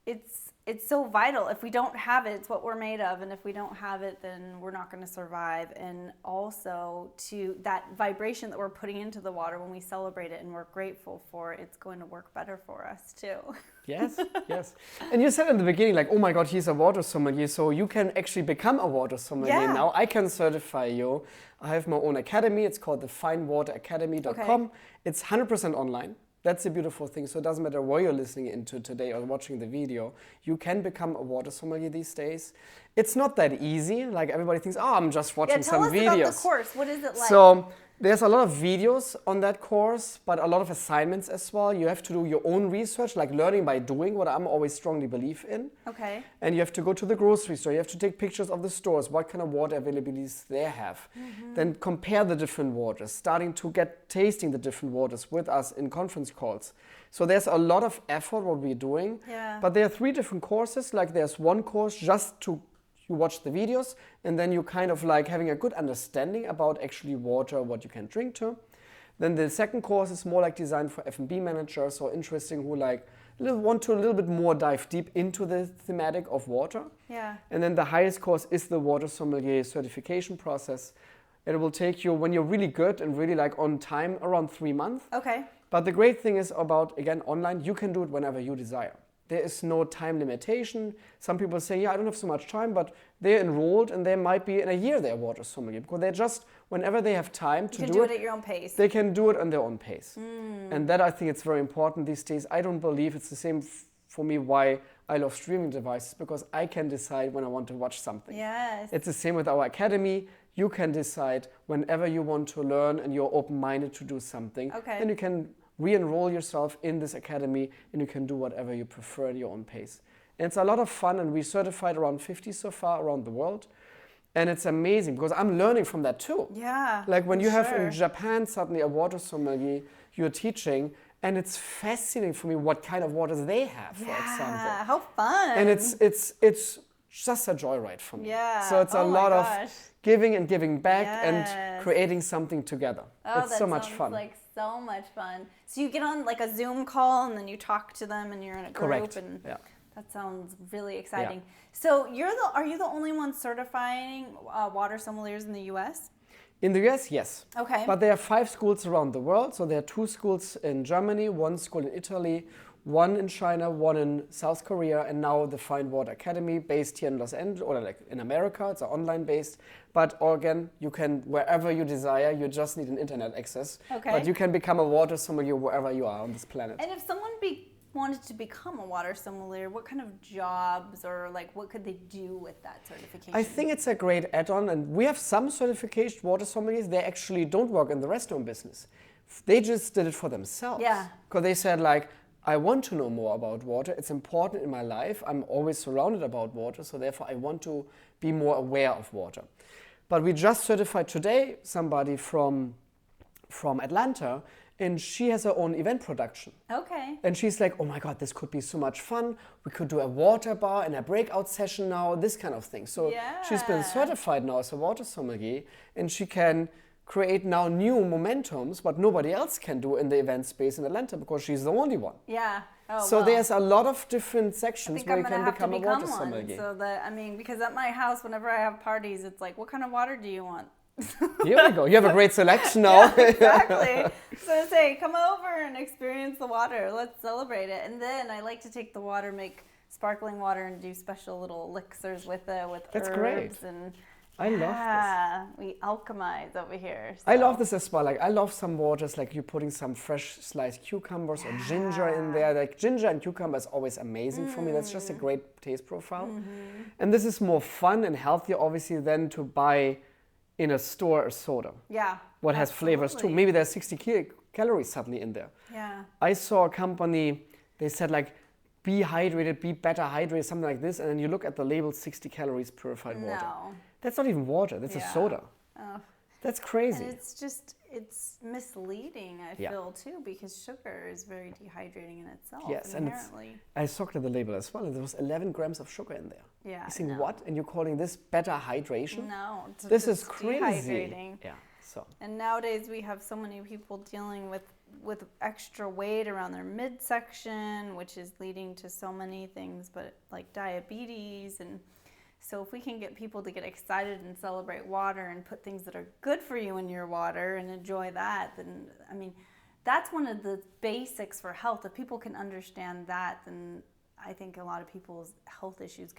it's so vital. If we don't have it, it's what we're made of. And if we don't have it, then we're not going to survive. And also to that vibration that we're putting into the water when we celebrate it and we're grateful for it, it's going to work better for us too. Yes, yes. And you said in the beginning, like, oh my God, he's a water sommelier. So you can actually become a water sommelier now. I can certify you. I have my own academy. It's called the finewateracademy.com. Okay. It's 100% online. That's the beautiful thing. So it doesn't matter where you're listening into today or watching the video. You can become a water sommelier these days. It's not that easy. Like everybody thinks, oh, I'm just watching some videos. Tell us about the course. What is it like? So there's a lot of videos on that course, but a lot of assignments as well. You have to do your own research, like learning by doing, what I'm always strongly believe in. Okay. And you have to go to the grocery store. You have to take pictures of the stores, what kind of water availabilities they have. Then compare the different waters, starting to tasting the different waters with us in conference calls. So there's a lot of effort what we're doing. Yeah. But there are 3 different courses. Like there's one course just to you watch the videos, and then you kind of like having a good understanding about actually water, what you can drink to. Then the second course is more like designed for F&B managers or interesting who like want to a little bit more dive deep into the thematic of water. Yeah. And then the highest course is the water sommelier certification process. It will take you, when you're really good and really like on time, around 3 months. Okay. But the great thing is about, again, online, you can do it whenever you desire. There is no time limitation. Some people say, yeah, I don't have so much time, but they're enrolled and they might be in a year they're water sommelier, because they're just, whenever they have time to do it. You can do it at your own pace. They can do it on their own pace. And that, I think, it's very important these days. I don't believe it's the same for me why I love streaming devices, because I can decide when I want to watch something. Yes. It's the same with our academy. You can decide whenever you want to learn and you're open-minded to do something. Okay. Then you can re-enroll yourself in this academy and you can do whatever you prefer at your own pace. And it's a lot of fun, and we certified around 50 so far around the world. And it's amazing because I'm learning from that too. Yeah. Like when you have in Japan suddenly a water sommelier you're teaching, and it's fascinating for me what kind of waters they have, for example. Yeah, how fun. And it's just a joyride for me. Yeah. So it's a lot of giving and giving back and creating something together. Oh, it's so much fun. Like so much fun. So you get on like a Zoom call and then you talk to them and you're in a group. Correct. And yeah. That sounds really exciting. Yeah. So are you the only one certifying water sommeliers in the U.S.? In the US, yes. Okay. But there are 5 schools around the world. So there are 2 schools in Germany, 1 school in Italy, 1 in China, 1 in South Korea, and now the Fine Water Academy based here in Los Angeles, or like in America. It's online based. But again, you can, wherever you desire, you just need an internet access. Okay. But you can become a water sommelier wherever you are on this planet. And if someone wanted to become a water sommelier, what kind of jobs or like what could they do with that certification? I think it's a great add-on, and we have some certification water sommeliers. They actually don't work in the restaurant business. They just did it for themselves. Yeah. Because they said like, I want to know more about water. It's important in my life. I'm always surrounded about water, so therefore I want to be more aware of water. But we just certified today somebody from Atlanta, and she has her own event production. Okay. And she's like, oh my God, this could be so much fun. We could do a water bar and a breakout session now, this kind of thing. So she's been certified now as a water sommelier, and she can create now new momentums, what nobody else can do in the event space in Atlanta, because she's the only one. Yeah. Oh, so there's a lot of different sections where you can become a water sommelier. So that, I mean, because at my house, whenever I have parties, it's like, what kind of water do you want? Here we go. You have a great selection now. Yeah, exactly. So say, come over and experience the water. Let's celebrate it. And then I like to take the water, make sparkling water, and do special little elixirs with it, with That's herbs great. and I love this. Yeah, we alchemize over here. I so. love this as well. Like I love some waters, like you putting some fresh sliced cucumbers or ginger in there. Like ginger and cucumber is always amazing for me. That's just a great taste profile. And this is more fun and healthier, obviously, than to buy in a store a soda. Yeah. What has flavors too. Maybe there's 60 calories suddenly in there. Yeah. I saw a company, they said like, be hydrated, be better hydrated, something like this. And then you look at the label, 60 calories purified water. No. That's not even water, that's a soda. Oh. That's crazy. And it's misleading, I feel, too, because sugar is very dehydrating in itself. Yes, inherently. and I saw at the label as well, and there was 11 grams of sugar in there. Yeah. You think, what? And you're calling this better hydration? No. This is crazy. Dehydrating. Yeah, so. And nowadays we have so many people dealing with extra weight around their midsection, which is leading to so many things, but like diabetes. And so if we can get people to get excited and celebrate water and put things that are good for you in your water and enjoy that, then, I mean, that's one of the basics for health. If people can understand that, then I think a lot of people's health issues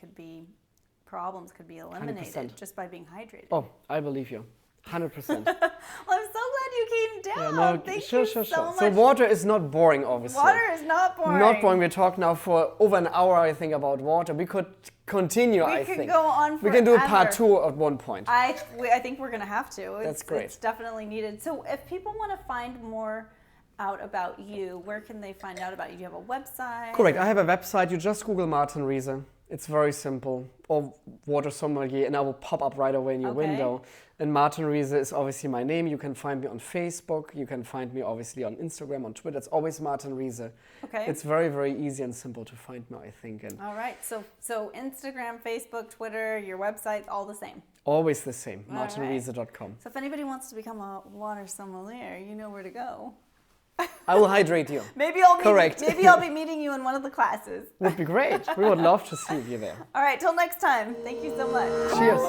problems could be eliminated 100%. just by being hydrated. Oh, I believe you. 100%. Well, I'm so glad you came down. Yeah, no, Thank sure. you so much. So water is not boring, obviously. Water is not boring. Not boring. We talked now for over an hour, I think, about water. We could continue, I think. We could go on forever. We can do a part 2 at one point. I think we're going to have to. That's great. It's definitely needed. So if people want to find more out about you, where can they find out about you? Do you have a website? Correct. I have a website. You just Google Martin Riese. It's very simple. Or water sommelier, and I will pop up right away in your window. And Martin Riese is obviously my name. You can find me on Facebook. You can find me obviously on Instagram, on Twitter. It's always Martin Riese. Okay. It's very, very easy and simple to find me, I think. And all right. So Instagram, Facebook, Twitter, your website, all the same. Always the same. All martinriese.com. So if anybody wants to become a water sommelier, you know where to go. I will hydrate you. Maybe I'll be meeting you in one of the classes. Would be great. We would love to see you there. All right, till next time. Thank you so much. Cheers.